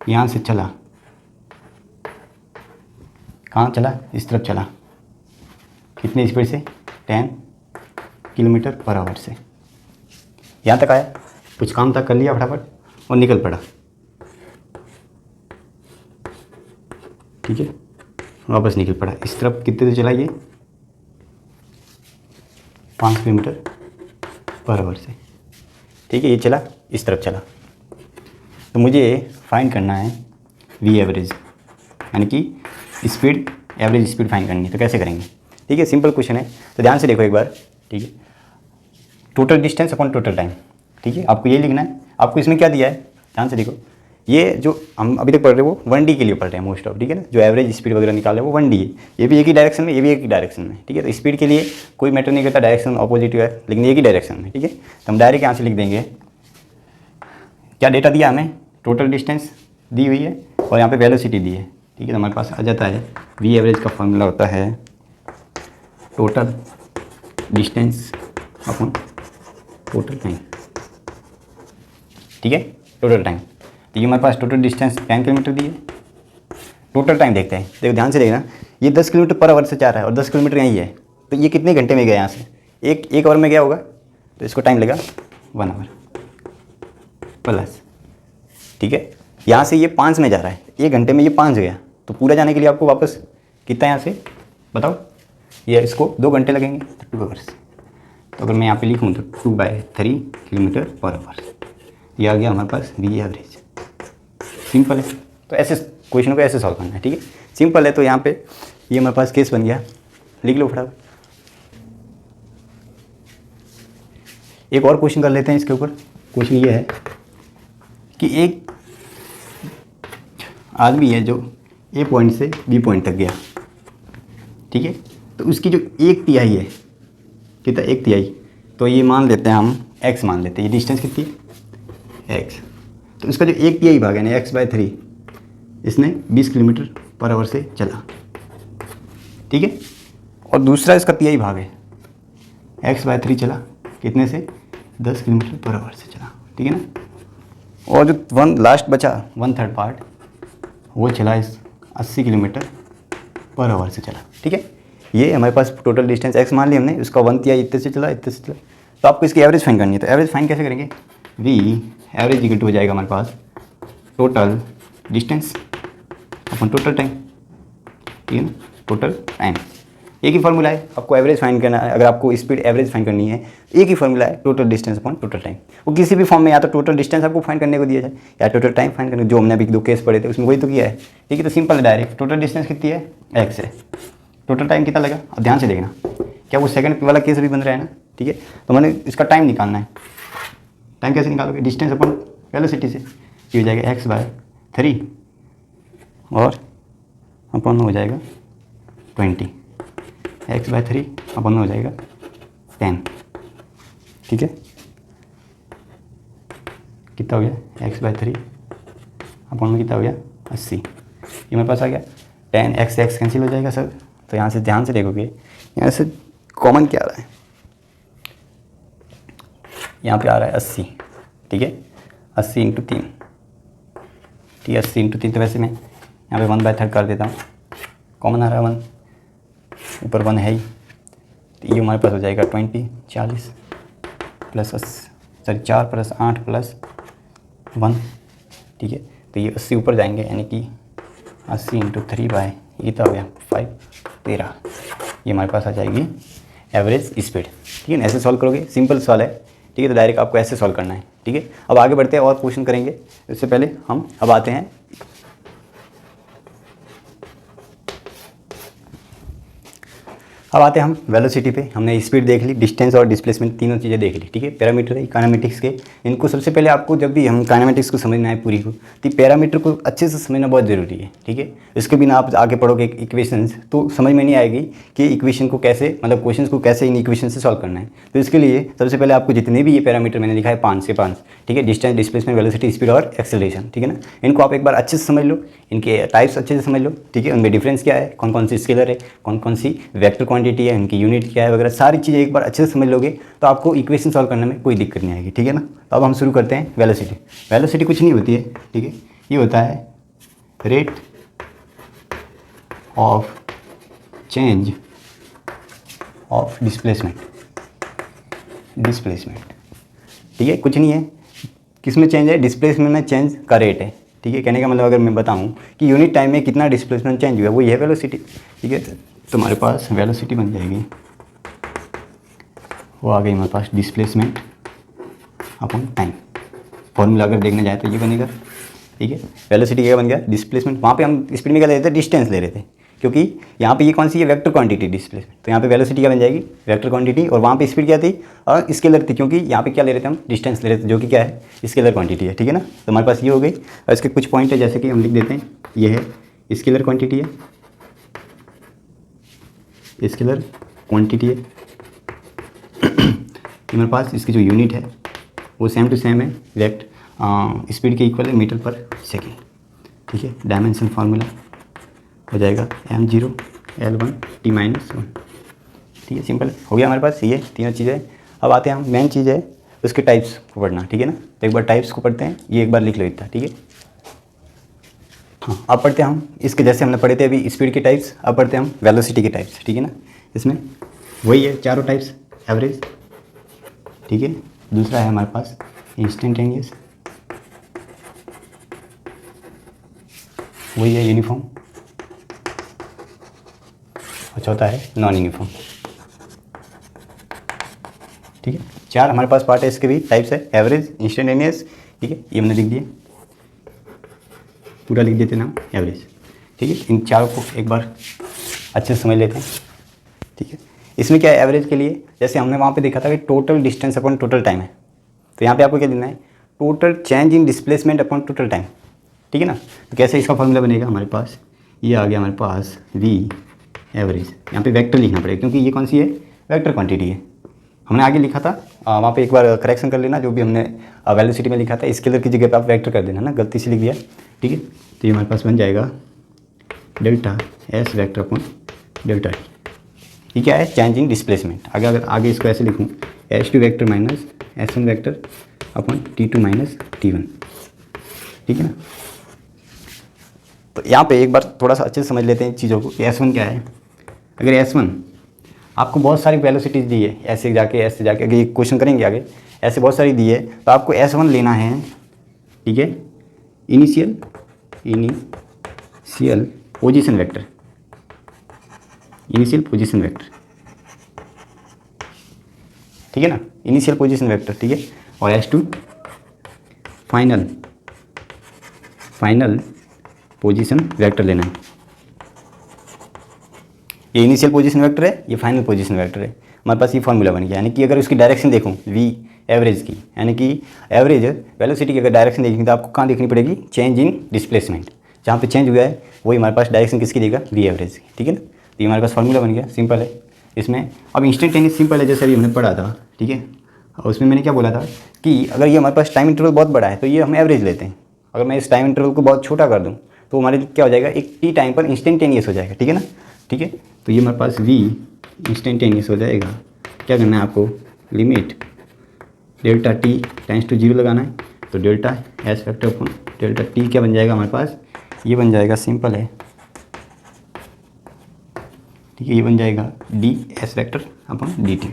Speaker 1: यहाँ से चला, कहाँ चला, इस तरफ चला, कितनी स्पीड से, 10 किलोमीटर पर आवर से, यहाँ तक आया, कुछ काम तक कर लिया फटाफट और निकल पड़ा, ठीक है, वापस निकल पड़ा, इस तरफ कितने से चला, ये 5 किलोमीटर पर आवर से, ठीक है, ये चला, इस तरफ चला, तो मुझे फाइंड करना है V एवरेज, यानी कि स्पीड, एवरेज स्पीड फाइंड करनी है। तो कैसे करेंगे, ठीक है, सिंपल क्वेश्चन है, तो ध्यान से देखो एक बार, ठीक है, total distance upon total time, ठीक है, आपको ये लिखना है। आपको इसमें क्या दिया है, ध्यान से देखो, ये जो हम अभी तक पढ़ रहे हैं वो 1D के लिए पढ़ रहे हैं मोस्ट ऑफ, ठीक है ना। जो एवरेज स्पीड वगैरह निकाल रहे हैं वो 1D है, ये भी एक ही डायरेक्शन में, ये भी एक ही डायरेक्शन में, ठीक है। तो स्पीड के लिए कोई मैटर नहीं करता, डायरेक्शन अपोजिट है, लेकिन एक ही डायरेक्शन में, ठीक है। तो हम डायरेक्ट यहाँ से लिख देंगे, क्या डेटा दिया हमें, टोटल डिस्टेंस दी हुई है और यहाँ पे वेलोसिटी दी है, ठीक है। तो हमारे पास आ जाता है वी एवरेज का फॉर्मूला होता है total distance upon total time, ठीक है, टोटल टाइम। तो ये हमारे पास टोटल डिस्टेंस 10 किलोमीटर दी है। टोटल टाइम देखते हैं, देखो ध्यान से देखना, ये 10 किलोमीटर पर आवर से जा रहा है और 10 किलोमीटर यहीं है, तो ये कितने घंटे में गया यहाँ से, एक आवर में गया होगा, तो इसको टाइम लगा 1 आवर प्लस, ठीक है। यहाँ से ये 5 में जा रहा है, 1 घंटे में ये 5 गया, तो पूरा जाने के लिए आपको वापस कितना यहाँ से बताओ, ये इसको 2 घंटे लगेंगे, तो 2 आवर्स। तो अगर मैं यहाँ पे लिखूँ तो 2/3 किलोमीटर पर आवर, ये आ गया हमारे पास वी एवरेज। सिंपल है, तो ऐसे क्वेश्चन को ऐसे सॉल्व करना है, ठीक है, सिंपल है। तो यहाँ पे ये हमारे पास केस बन गया, लिख लो फटाफट। एक और क्वेश्चन कर लेते हैं इसके ऊपर। क्वेश्चन ये है कि एक आदमी है जो ए पॉइंट से बी पॉइंट तक गया, ठीक है। तो उसकी जो 1/3 है, कितना 1/3, तो ये मान लेते हैं हम x मान लेते हैं, ये डिस्टेंस कितनी है x। तो इसका जो 1/3 भाग है ना x/3, इसने 20 किलोमीटर पर आवर से चला, ठीक है। और दूसरा इसका 3 भाग है, x/3 चला कितने से 10 किलोमीटर पर आवर से चला, ठीक है ना। और जो लास्ट बचा 1/3 पार्ट, वो चला इस 80 किलोमीटर पर आवर से चला, ठीक है। ये हमारे पास टोटल डिस्टेंस x मान लिया हमने, उसका 1/3 इतने से चला, इतने से चला। तो आपको इसकी एवरेज फाइंड करनी है, तो एवरेज फाइंड कैसे करेंगे, वी एवरेज इक्वल टू हो जाएगा हमारे पास टोटल डिस्टेंस अपन टोटल टाइम, ठीक है ना, टोटल टाइम। एक ही फार्मूला है, आपको एवरेज फाइंड करना है, अगर आपको स्पीड एवरेज फाइंड करनी है, एक ही फार्मूला है, total distance upon total time. वो किसी भी फॉर्म में या तो टोटल डिस्टेंस आपको फाइंड करने को दिया जाए या टोटल टाइम फाइंड करने, जो हमने अभी 2 केस पढ़े थे उसमें वही तो किया है, ठीक है। तो सिंपल है, डायरेक्ट टोटल डिस्टेंस कितनी है x है, टोटल टाइम कितना लगा। अब ध्यान से देखना, क्या वो सेकंड वाला केस भी बन रहा है ना, ठीक है। तो मैंने इसका टाइम निकालना है, टाइम कैसे निकालोगे, डिस्टेंस अपॉन वेलोसिटी से, ये हो जाएगा x/3 और अपन हो जाएगा 20, x/3 अपन हो जाएगा 10, ठीक है। कितना हो गया x/3 अपन में कितना हो गया 80, ये मेरे पास आ गया 10, x कैंसिल हो जाएगा सर। तो यहाँ से ध्यान से देखोगे, यहाँ से कॉमन क्या आ रहा है, यहाँ पे आ रहा है 80, ठीक है, 80 × 3, ठीक है, 80 × 3। तो वैसे मैं यहाँ पे 1/3 कर देता हूँ, कॉमन आ रहा है 1, ऊपर 1 है ही, तो ये हमारे पास हो जाएगा 40 प्लस 4 + 8 + 1, ठीक है। तो ये 80 ऊपर जाएंगे, यानी कि 80 × 3 ये तो हो गया 5, 13, ये हमारे पास आ जाएगी एवरेज स्पीड, ठीक है ना। ऐसे सॉल्व करोगे, सिंपल सवाल है, ठीक है। तो डायरेक्ट आपको ऐसे सॉल्व करना है, ठीक है। अब आगे बढ़ते हैं और क्वेश्चन करेंगे, इससे पहले हम अब आते हैं हम वेलोसिटी पे। हमने स्पीड देख ली, डिस्टेंस और डिस्प्लेसमेंट तीनों चीज़ें देख ली, ठीक है। पैरामीटर है काइनेमेटिक्स के, इनको सबसे पहले आपको जब भी हम काइनेमेटिक्स को समझना है पूरी को, तो पैरामीटर को अच्छे से समझना बहुत ज़रूरी है, ठीक है। इसके बिना आप आगे पढ़ोगे इक्वेशंस तो समझ में नहीं आएगी कि इक्वेशन को कैसे, मतलब क्वेश्चन को कैसे इन इक्वेशन से सॉल्व करना है। तो इसके लिए सबसे पहले आपको जितने भी ये पैरामीटर मैंने लिखा है 5 से 5, ठीक है, डिस्टेंस, डिस्प्लेसमेंट, वेलोसिटी, स्पीड और एक्सेलरेशन, ठीक है ना। इनको आप एक बार अच्छे से समझ लो, इनके टाइप्स अच्छे से समझ लो, ठीक है। उनमें डिफरेंस क्या है, कौन कौन सी स्केलर है, कौन कौन सी वेक्टर क्वांटिटी है, इनकी यूनिट क्या है वगैरह, सारी चीज़ें एक बार अच्छे से समझ लोगे तो आपको इक्वेशन सॉल्व करने में कोई दिक्कत नहीं आएगी, ठीक है ना। तो अब हम शुरू करते हैं वेलोसिटी। वेलोसिटी कुछ नहीं होती है, ठीक है, ये होता है rate of change of displacement, ठीक है, कुछ नहीं है। किस में चेंज है, डिस्प्लेसमेंट में चेंज का रेट है, ठीक है। कहने का मतलब अगर मैं बताऊं कि यूनिट टाइम में कितना डिस्प्लेसमेंट चेंज हुआ, वो ये है वेलोसिटी, ठीक है। तो हमारे पास वेलोसिटी बन जाएगी, वो आ गई हमारे पास डिस्प्लेसमेंट अपॉन टाइम। फॉर्मूला अगर देखने जाए तो ये बनेगा, ठीक है। वेलोसिटी क्या बन गया, डिस्प्लेसमेंट, वहाँ पे हम स्पीड में क्या ले रहे थे, डिस्टेंस ले रहे थे, क्योंकि यहाँ पे ये कौन सी है, वेक्टर क्वांटिटी डिस्प्ले, तो यहाँ पे वेलोसिटी क्या बन जाएगी, वेक्टर क्वांटिटी, और वहाँ पे स्पीड क्या थी, और स्केलर थी, क्योंकि यहाँ पे क्या ले रहे थे हम, डिस्टेंस ले रहे थे, जो कि क्या है, स्केलर क्वांटिटी है, ठीक है ना। तो हमारे पास ये हो गई, और इसके कुछ पॉइंट है जैसे कि हम लिख देते हैं, ये है स्केलर क्वांटिटी है, स्केलर क्वांटिटी है। हमारे पास इसकी जो यूनिट है वो सेम टू सेम है, वेक्ट स्पीड के इक्वल है मीटर पर सेकेंड, ठीक है। डायमेंशन फार्मूला हो जाएगा m0 L1 t-1, ठीक है, सिंपल हो गया हमारे पास ये तीनों चीज़ें। अब आते हैं हम मेन चीज़ है उसके टाइप्स को पढ़ना, ठीक है ना। तो एक बार टाइप्स को पढ़ते हैं, ये एक बार लिख लो इतना, ठीक है। हाँ, अब पढ़ते हैं हम इसके, जैसे हमने पढ़े थे अभी स्पीड के टाइप्स, अब पढ़ते हैं हम वेलोसिटी के टाइप्स, ठीक है ना। इसमें वही है चारों टाइप्स, एवरेज, ठीक है, दूसरा है हमारे पास इंस्टेंटेनियस, वही है यूनिफॉर्म, और चौथा है नॉन यूनिफॉर्म, ठीक है। चार हमारे पास पार्ट है, इसके भी टाइप्स है, एवरेज, इंस्टेंटेनियस, ठीक है, ये हमने लिख दिए, पूरा लिख देते नाम एवरेज, ठीक है। इन चारों को एक बार अच्छे से समझ लेते हैं, ठीक है। इसमें क्या है एवरेज के लिए, जैसे हमने वहाँ पे देखा था कि total distance upon total time है, तो यहाँ पे आपको क्या देना है, total change in displacement upon total time, ठीक है ना। तो कैसे इसका फॉर्मूला बनेगा, हमारे पास ये आ गया हमारे पास वी एवरेज, यहाँ पे वेक्टर लिखना पड़ेगा क्योंकि ये कौन सी है, वेक्टर क्वांटिटी है। हमने आगे लिखा था वहाँ पे एक बार करेक्शन कर लेना, जो भी हमने वेलोसिटी में लिखा था स्केलर की जगह पे आप वेक्टर कर देना ना, गलती से लिख दिया, ठीक है। तो ये हमारे पास बन जाएगा delta S vector upon delta T, ये क्या है, चेंजिंग डिस्प्लेसमेंट। अगर आगे इसको ऐसे लिखूँ, S2 vector minus S1 vector upon T2 minus T1, ठीक है ना। तो यहाँ पे एक बार थोड़ा सा अच्छे से समझ लेते हैं चीज़ों को, S1 क्या है। अगर S1 आपको बहुत सारी वेलोसिटीज दी है, ऐसे जाके अगर ये क्वेश्चन करेंगे आगे, ऐसे बहुत सारी दी है, तो आपको S1 लेना है, ठीक है, initial position vector, initial position vector, ठीक है ना, इनिशियल पोजीशन वेक्टर, ठीक है। और S2 फाइनल पोजीशन वेक्टर लेना है। ये इनिशियल पोजीशन वेक्टर है, ये फाइनल पोजीशन वेक्टर है। हमारे पास ये फॉर्मूला बन गया, यानी कि अगर उसकी डायरेक्शन देखूँ v एवरेज की, यानी कि एवरेज वेलोसिटी की अगर डायरेक्शन देखेंगे तो आपको कहाँ देखनी पड़ेगी, चेंज इन डिस्प्लेसमेंट, जहाँ पे चेंज हुआ है वही हमारे पास डायरेक्शन किसकी देगा, v एवरेज की, ठीक है ना। तो ये हमारे पास फॉर्मूला बन गया, सिंपल है। इसमें अब इंस्टेंटेनियस सिंपल है, जैसे अभी हमने पढ़ा था, ठीक है। और उसमें मैंने क्या बोला था कि अगर ये हमारे पास टाइम इंटरवल बहुत बड़ा है तो ये हम एवरेज लेते हैं, अगर मैं इस टाइम इंटरवल को बहुत छोटा कर दूँ तो हमारे क्या हो जाएगा, एक टी टाइम पर इंस्टेंटेनियस हो जाएगा, ठीक है ना, ठीक है। तो ये हमारे पास v इंस्टेंटेनियस हो जाएगा। क्या करना है आपको, limit delta T times to 0 लगाना है, तो delta S vector upon delta T क्या बन जाएगा हमारे पास, ये बन जाएगा, सिंपल है, ठीक है, ये बन जाएगा D S vector upon D T.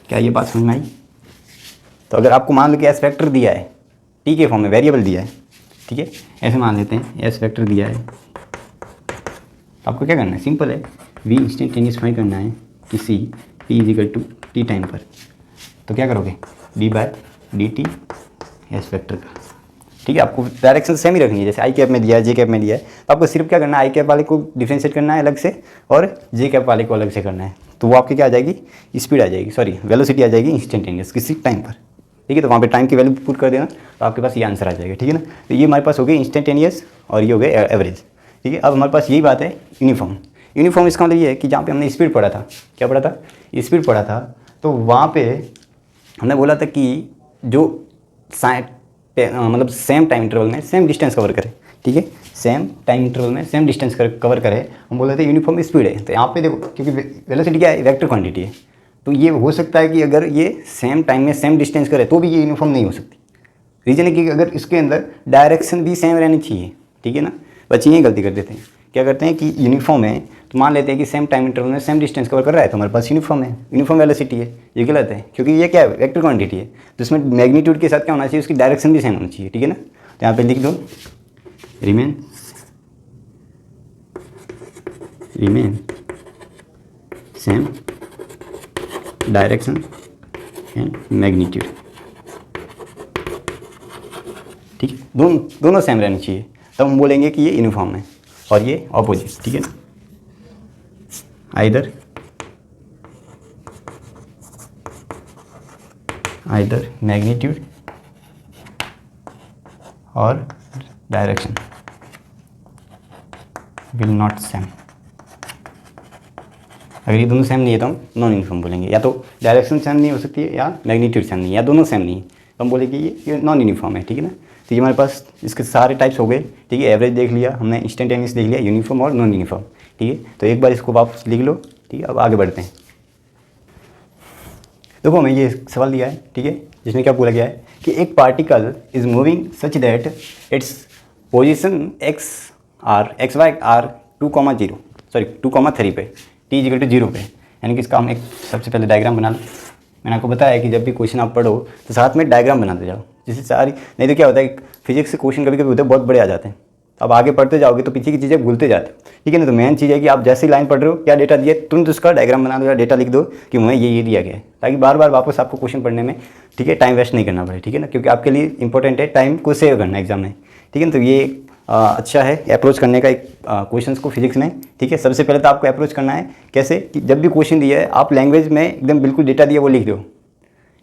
Speaker 1: क्या ये बात समझ में आई। तो अगर आपको मान लो कि एस वेक्टर दिया है, टी के फॉर्म में वेरिएबल दिया है, ठीक है, ऐसे मान लेते हैं एस वेक्टर दिया है, आपको क्या करना है, सिंपल है, v इंस्टेंटेनियस फाइंड करना है किसी p is equal to T time पर। तो क्या करोगे, d by D T S vector का, ठीक है। आपको डायरेक्शन सेम ही रखनी है, जैसे आई कैप में दिया है, जे कैप में दिया है, तो आपको सिर्फ क्या करना है, आई कैप वाले को डिफ्रेंशिएट करना है अलग से और जे कैप वाले को अलग से करना है। तो वो आपकी क्या आ जाएगी, स्पीड आ जाएगी, सॉरी वेलोसिटी आ जाएगी इंस्टेंटेनियस किसी टाइम पर, ठीक है। तो वहाँ पे टाइम की वैल्यू पुट कर देना, तो आपके पास ये आंसर आ जाएगा, ठीक है ना। तो ये हमारे पास हो गई इंस्टेंटेनियस और ये हो गए एवरेज, ठीक है। अब हमारे पास यही बात है यूनिफॉर्म। यूनिफॉर्म इसका मतलब ये है कि जहाँ पे हमने स्पीड पढ़ा था, क्या पढ़ा था, स्पीड पढ़ा था, तो वहाँ पे हमने बोला था कि जो मतलब सेम टाइम इंटरवल में सेम डिस्टेंस कवर करे, ठीक है, सेम टाइम इंटरवल में सेम डिस्टेंस कवर करे, हम बोल रहे थे यूनिफॉर्म स्पीड है। तो यहाँ पे देखो, क्योंकि वेलोसिटी क्या है, वेक्टर क्वांटिटी है, तो ये हो सकता है कि अगर ये सेम टाइम में सेम डिस्टेंस करे तो भी ये यूनिफॉर्म नहीं हो सकती। रीजन है कि अगर इसके अंदर डायरेक्शन भी सेम रहनी चाहिए, ठीक है ना। बच्चे ये गलती कर देते हैं, क्या करते हैं कि यूनिफॉर्म है तो मान लेते हैं कि सेम टाइम इंटरवल में सेम डिस्टेंस कवर कर रहा है तो हमारे पास यूनिफॉर्म है, यूनिफॉर्म वेलोसिटी है। ये गलत है, क्योंकि ये क्या है, वेक्टर क्वांटिटी है, तो इसमें मैग्नीट्यूड के साथ क्या होना चाहिए, उसकी डायरेक्शन भी सेम होनी चाहिए, ठीक है ना। तो यहाँ पे लिख दो remain same direction and magnitude, ठीक है, दोनों सेम रहनी चाहिए, तब हम बोलेंगे कि ये यूनिफॉर्म है। और ये ऑपोजिट, ठीक है ना। आइदर मैग्नीट्यूड और डायरेक्शन विल नॉट सेम। अगर ये दोनों सेम नहीं है तो हम नॉन यूनिफॉर्म बोलेंगे, या तो डायरेक्शन सेम नहीं हो सकती है या मैग्नीट्यूड सेम नहीं है, या दोनों सेम नहीं है तो हम बोलेंगे ये नॉन यूनिफॉर्म है, ठीक है ना। तो ये हमारे पास इसके सारे टाइप्स हो गए, ठीक है। एवरेज देख लिया हमने, इंस्टेंटेनियस देख लिया, यूनिफॉर्म और नॉन यूनिफॉर्म, ठीक है। तो एक बार इसको वापस लिख लो, ठीक है। अब आगे बढ़ते हैं। देखो हमें ये सवाल दिया है, ठीक है, जिसमें क्या बोला गया है कि एक particle is moving such that its position X Y are 2,3 पे, t=0 पे, यानी कि इसका हम एक सबसे पहले डायग्राम बना लो। मैंने आपको बताया कि जब भी क्वेश्चन आप पढ़ो तो साथ में डायग्राम बनाते जाओ, जिससे सारी, नहीं तो क्या होता है फिजिक्स से क्वेश्चन कभी कभी होते हैं बहुत बड़े आ जाते हैं, अब आगे पढ़ते जाओगे तो पीछे की चीज़ें भूलते जाते हो, ठीक है ना। तो मेन चीज़ है कि आप जैसे ही लाइन पढ़ रहे हो, क्या डेटा दिया तुरंत उसका डायग्राम बना दो या डेटा लिख दो कि हमें ये दिया गया है, ताकि बार बार वापस आपको क्वेश्चन पढ़ने में, ठीक है, टाइम वेस्ट नहीं करना पड़े, ठीक है ना। क्योंकि आपके लिए इंपॉर्टेंट है टाइम को सेव करना एग्जाम में, ठीक है ना। तो ये अच्छा है अप्रोच करने का एक क्वेश्चंस को फिजिक्स में, ठीक है। सबसे पहले तो आपको अप्रोच करना है कैसे कि जब भी क्वेश्चन दिया है आप लैंग्वेज में एकदम बिल्कुल डेटा दिया वो लिख दो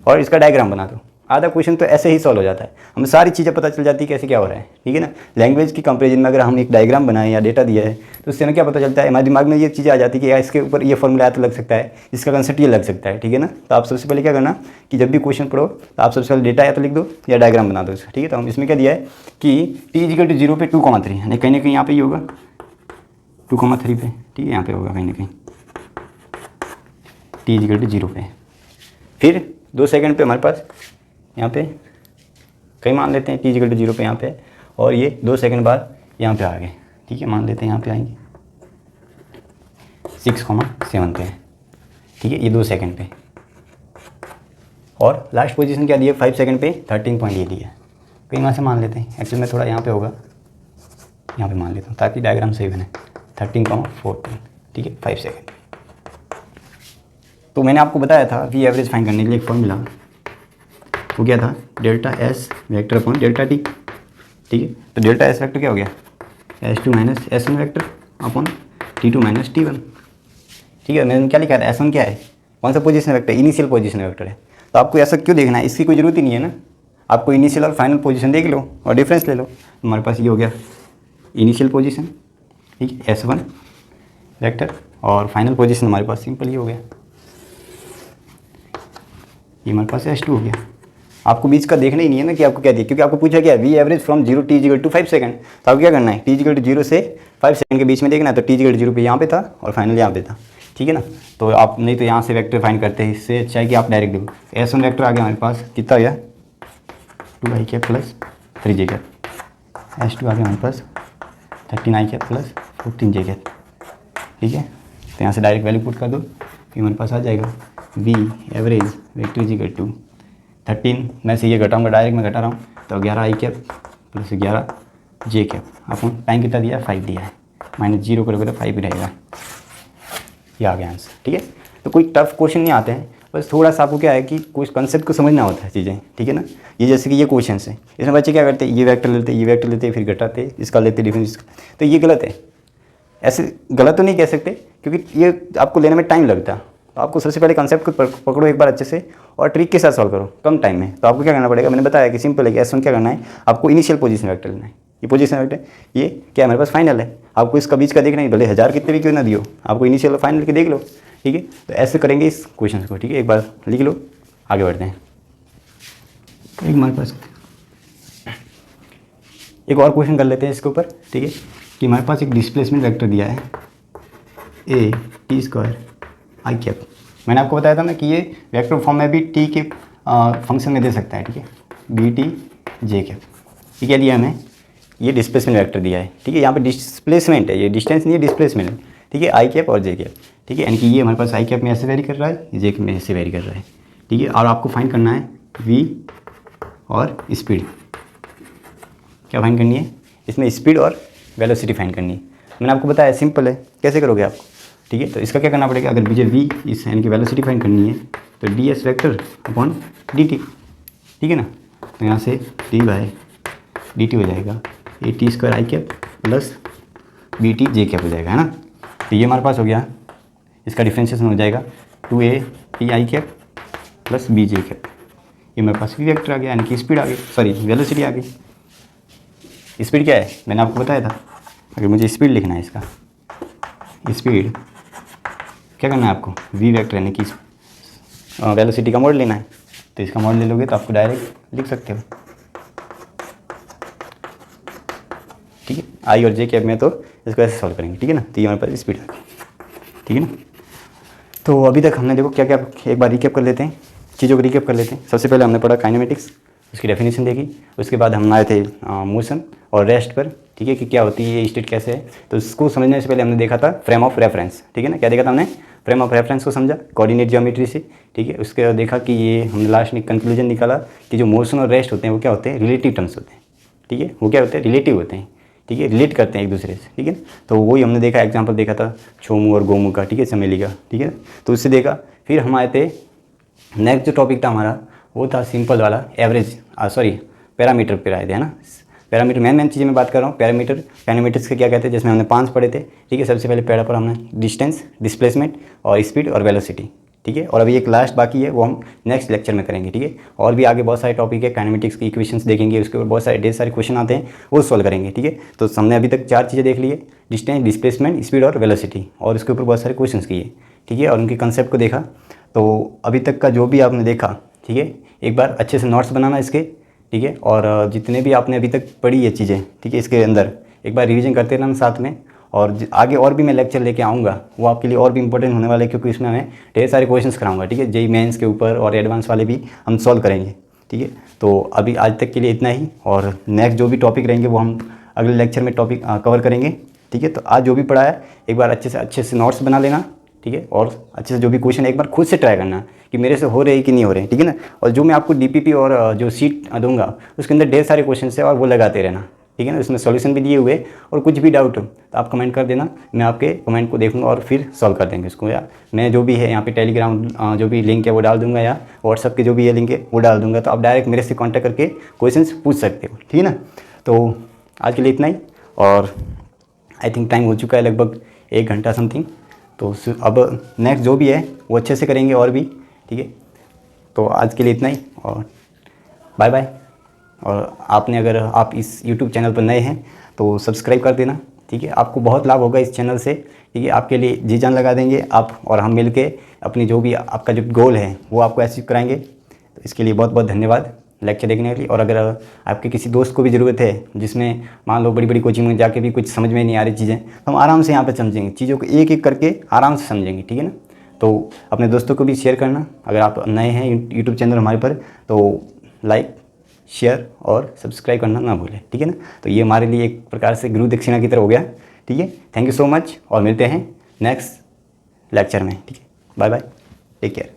Speaker 1: और इसका डायग्राम बना दो। आधा क्वेश्चन तो ऐसे ही सॉल्व हो जाता है, हमें सारी चीज़ें पता चल जाती है कैसे क्या हो रहा है, ठीक है ना। लैंग्वेज की कंपेरिजन में अगर हम एक डायग्राम बनाए या डेटा दिया है तो उससे हमें क्या पता चलता है, हमारे दिमाग में ये चीज़ें आ जाती है कि यार इसके ऊपर ये फॉर्मूला आया तो लग सकता है, इसका कंसेप्ट ये लग सकता है, ठीक है ना। तो आप सबसे पहले क्या करना कि जब भी क्वेश्चन पढ़ो तो आप सबसे पहले डेटा या तो लिख दो या डायग्राम बना दो इसका, ठीक है। तो हम इसमें क्या दिया है कि t=0 पे 2,3, यानी कहीं ना कहीं यहाँ पे ही होगा 2,3 पे, ठीक है, यहाँ पे होगा कहीं ना कहीं t=0 पे। फिर 2 सेकंड पे हमारे पास यहाँ पे कहीं मान लेते हैं t=0 पे यहाँ पे, और ये 2 सेकंड बाद यहाँ पे आ गए, ठीक है, मान लेते हैं यहाँ पे आएंगे 6,7 पे, ठीक है, ये 2 सेकंड पे। और लास्ट पोजीशन क्या दिया 5 सेकंड पे 13 पॉइंट ये दिया, कहीं वहाँ से मान लेते हैं, एक्चुअली में थोड़ा यहाँ पे होगा, यहाँ पे मान लेता हूँ ताकि डायग्राम सही बने, 13,14, ठीक है, 5 सेकंड। तो मैंने आपको बताया था वी एवरेज फाइंड करने के लिए एक फॉर्मूला, वो क्या था, delta S vector upon delta T, ठीक है। तो डेल्टा एस वेक्टर क्या हो गया, S2 minus S1 vector upon T2 minus T1, ठीक है। मैंने क्या लिखा था, S1 क्या है, कौन सा position vector, initial position vector है। तो आपको ऐसा क्यों देखना है, इसकी कोई ज़रूरत ही नहीं है ना, आपको इनिशियल और फाइनल पोजीशन देख लो और डिफरेंस ले लो। हमारे पास ये हो गया इनिशियल पोजीशन, ठीक है, S1 वेक्टर, और फाइनल पोजीशन हमारे पास सिंपल ही हो गया, ये हमारे पास S2 हो गया। आपको बीच का देखना ही नहीं है ना कि आपको क्या दिया, क्योंकि आपको पूछा क्या है V average from 0 t=5 second. तो आपको क्या करना है, t=0 से 5 सेकंड के बीच में देखना है। तो t=0 पे यहाँ पे था और फाइनल यहाँ पे था, ठीक है ना। तो आप नहीं तो यहाँ से वेक्टर फाइंड करते हैं, इससे अच्छा है कि आप डायरेक्ट देखो। S1 वेक्टर आ गया हमारे पास, कितना आ गया 2i प्लस 3j, S2 आ गया हमारे पास 13i प्लस 14j, ठीक है। तो यहाँ से डायरेक्ट वैल्यू पुट कर दो, फिर हमारे पास आ जाएगा वी एवरेज वेक्टर 13 में से ये घटाऊंगा, डायरेक्ट मैं घटा रहा हूँ, तो 11i प्लस 11j अपन टाइम कितना दिया 5 दिया है, -0 करोगे तो 5 ही रहेगा, ये आ गया आंसर, ठीक है। तो कोई टफ क्वेश्चन नहीं आते हैं, बस थोड़ा सा आपको क्या है कि कुछ कंसेप्ट को समझना होता है चीज़ें, ठीक है ना। ये जैसे कि ये क्वेश्चन है, इसमें बच्चे क्या करते हैं, ये वेक्टर लेते फिर घटाते, इसका लेते डिफरेंस, तो ये गलत है। ऐसे गलत तो नहीं कह सकते क्योंकि ये आपको लेने में टाइम लगता है। तो आपको सबसे पहले कंसेप्ट को पकड़ो एक बार अच्छे से और ट्रिक के साथ सॉल्व करो कम टाइम में। तो आपको क्या करना पड़ेगा, मैंने बताया कि सिंपल है कि S1 क्या करना है, आपको इनिशियल पोजीशन वेक्टर लेना है, ये पोजीशन वेक्टर ये क्या है, मेरे पास फाइनल है, आपको इसका बीच का देखना है, भले 1000 कितने भी क्यों ना दियो, आपको इनिशियल और फाइनल के देख लो, ठीक है। तो ऐसे करेंगे इस क्वेश्चन को, ठीक है, एक बार लिख लो, आगे बढ़ते हैं। एक हमारे पास एक और क्वेश्चन कर लेते हैं इसके ऊपर, ठीक है, कि हमारे पास एक डिस्प्लेसमेंट वेक्टर दिया है a t²i। मैंने आपको बताया था ना कि ये वेक्टर फॉर्म में भी t के फंक्शन में दे सकता है, ठीक है, bt j। ये क्या दिया हमें, ये डिस्प्लेसमेंट वेक्टर दिया है, ठीक है। यहाँ पे डिस्प्लेसमेंट है, ये डिस्टेंस नहीं है, डिस्प्लेसमेंट है, ठीक है, i और j, ठीक है। यानी कि ये हमारे पास i में ऐसे वेरी कर रहा है, j में ऐसे वेरी कर रहा है, ठीक है। और आपको फाइंड करना है v और स्पीड, क्या फाइंड करनी है, इसमें स्पीड और वेलोसिटी फाइंड करनी है। मैंने आपको बताया सिंपल है, कैसे करोगे आप, ठीक है। तो इसका क्या करना पड़ेगा, अगर मुझे v इस यानी कि वेलोसिटी फाइंड करनी है तो ds वेक्टर अपॉन dt, ठीक है ना। तो यहाँ से d/dt हो जाएगा a t² i plus B T J cap हो जाएगा, है ना। तो ये हमारे पास हो गया, इसका डिफ्रेंशिएशन हो जाएगा 2a T I cap plus B J cap. ये मेरे पास वी वेक्टर आ गया, यानी कि स्पीड आ गई, सॉरी वेलोसिटी आ गई। स्पीड क्या है मैंने आपको बताया था, अगर मुझे स्पीड लिखना है इसका, स्पीड क्या करना है आपको, वी वेक्टर यानी कि वेलोसिटी का मॉडल लेना है। तो इसका मॉडल ले लोगे तो आपको डायरेक्ट लिख सकते हो, ठीक है। आई और जे कैप में तो इसको ऐसे सॉल्व करेंगे, ठीक है ना। तो ये हमारे पास स्पीड आ गई, ठीक है ना। तो अभी तक हमने देखो क्या क्या, एक बार रिकैप कर लेते हैं, चीज़ों को रिकैप कर लेते हैं। सबसे पहले हमने पढ़ा काइनेमेटिक्स, उसकी डेफिनेशन देखी। उसके बाद हम आए थे मोशन और रेस्ट पर, ठीक है, कि क्या होती है ये स्टेट कैसे है। तो इसको समझने से पहले हमने देखा था फ्रेम ऑफ रेफरेंस, ठीक है ना। क्या देखा था हमने, फ्रेम ऑफ रेफरेंस को समझा कोऑर्डिनेट ज्योमेट्री से, ठीक है। उसके बाद देखा कि ये हमने लास्ट में कंक्लूजन निकाला कि जो मोशन और रेस्ट होते हैं वो क्या होते हैं, रिलेटिव टर्म्स होते हैं, ठीक है। वो क्या होते हैं, रिलेटिव होते हैं, ठीक है, रिलेट करते हैं एक दूसरे से, ठीक है। तो वही हमने देखा, एग्जांपल देखा था छोमू और गोमू का, ठीक है, चमेली का, ठीक है। तो उससे देखा, फिर हम आए थे, नेक्स्ट जो टॉपिक था हमारा वो था सिंपल वाला एवरेज, सॉरी पैरामीटर पर आए थे, है ना। पैरामीटर मेन चीज़ें मैं बात कर रहा हूँ। पैरामीटर काइनेमेटिक्स के क्या कहते हैं, जिसमें हमने 5 पढ़े थे, ठीक है। सबसे पहले पहला पर हमने डिस्टेंस, डिस्प्लेसमेंट और स्पीड और वेलोसिटी, ठीक है। और अभी एक लास्ट बाकी है, वो हम नेक्स्ट लेक्चर में करेंगे, ठीक है। और भी आगे बहुत सारे टॉपिक है, काइनेमेटिक्स की इक्वेशंस देखेंगे, उसके ऊपर बहुत सारे ढेर सारे क्वेश्चन आते हैं, वो सॉल्व करेंगे, ठीक है। तो हमने अभी तक 4 चीज़ें देख ली है, डिस्टेंस, डिस्प्लेसमेंट, स्पीड और वेलोसिटी, और उसके ऊपर बहुत सारे क्वेश्चन किए, ठीक है, और उनके कंसेप्ट को देखा। तो अभी तक का जो भी आपने देखा, ठीक है, एक बार अच्छे से नोट्स बनाना इसके, ठीक है। और जितने भी आपने अभी तक पढ़ी ये चीज़ें, ठीक है, इसके अंदर एक बार रिवीजन करते रहना साथ में। और आगे और भी मैं लेक्चर लेके आऊँगा, वो आपके लिए और भी इंपॉर्टेंट होने वाले हैं, क्योंकि इसमें मैं ढेर सारे क्वेश्चंस कराऊंगा, ठीक है। जेई मेंस के ऊपर और एडवांस वाले भी हम सॉल्व करेंगे, ठीक है। तो अभी आज तक के लिए इतना ही, और नेक्स्ट जो भी टॉपिक रहेंगे वो हम अगले लेक्चर में टॉपिक कवर करेंगे, ठीक है। तो आज जो भी पढ़ा है एक बार अच्छे से नोट्स बना लेना, ठीक है। और अच्छे से जो भी क्वेश्चन एक बार खुद से ट्राई करना कि मेरे से हो रहे हैं कि नहीं हो रहे हैं, ठीक है ना। और जो मैं आपको डीपीपी और जो सीट दूंगा उसके अंदर ढेर सारे क्वेश्चन है, और वो लगाते रहना, ठीक है ना। उसमें सॉल्यूशन भी दिए हुए, और कुछ भी डाउट हो तो आप कमेंट कर देना, मैं आपके कमेंट को देखूंगा और फिर सॉल्व कर देंगे उसको। या मैं जो भी है यहाँ पे टेलीग्राम जो भी लिंक है वो डाल दूंगा, या व्हाट्सअप के जो भी है लिंक है वो डाल दूंगा। तो आप डायरेक्ट मेरे से कॉन्टैक्ट करके क्वेश्चन पूछ सकते हो, ठीक है ना। तो आज के लिए इतना ही, और आई थिंक टाइम हो चुका है लगभग 1 घंटा समथिंग। तो अब नेक्स्ट जो भी है वो अच्छे से करेंगे और भी, ठीक है। तो आज के लिए इतना ही, और बाय बाय। और आपने, अगर आप इस YouTube चैनल पर नए हैं तो सब्सक्राइब कर देना, ठीक है। आपको बहुत लाभ होगा इस चैनल से, ठीक है। आपके लिए जी जान लगा देंगे आप, और हम मिलके अपनी जो भी आपका जो गोल है वो आपको अचीव कराएंगे। तो इसके लिए बहुत बहुत धन्यवाद लेक्चर देखने के लिए। और अगर आपके किसी दोस्त को भी ज़रूरत है, जिसमें मान लो बड़ी बड़ी कोचिंग में जाके भी कुछ समझ में नहीं आ रही चीज़ें, तो हम आराम से यहाँ पे समझेंगे, चीज़ों को एक एक करके आराम से समझेंगे, ठीक है ना। तो अपने दोस्तों को भी शेयर करना, अगर आप नए हैं यूट्यूब चैनल हमारे पर, तो लाइक, शेयर और सब्सक्राइब करना ना भूलें, ठीक है ना। तो ये हमारे लिए एक प्रकार से गुरु दक्षिणा की तरह हो गया, ठीक है। थैंक यू सो मच, और मिलते हैं नेक्स्ट लेक्चर में, ठीक है। Bye bye, take care.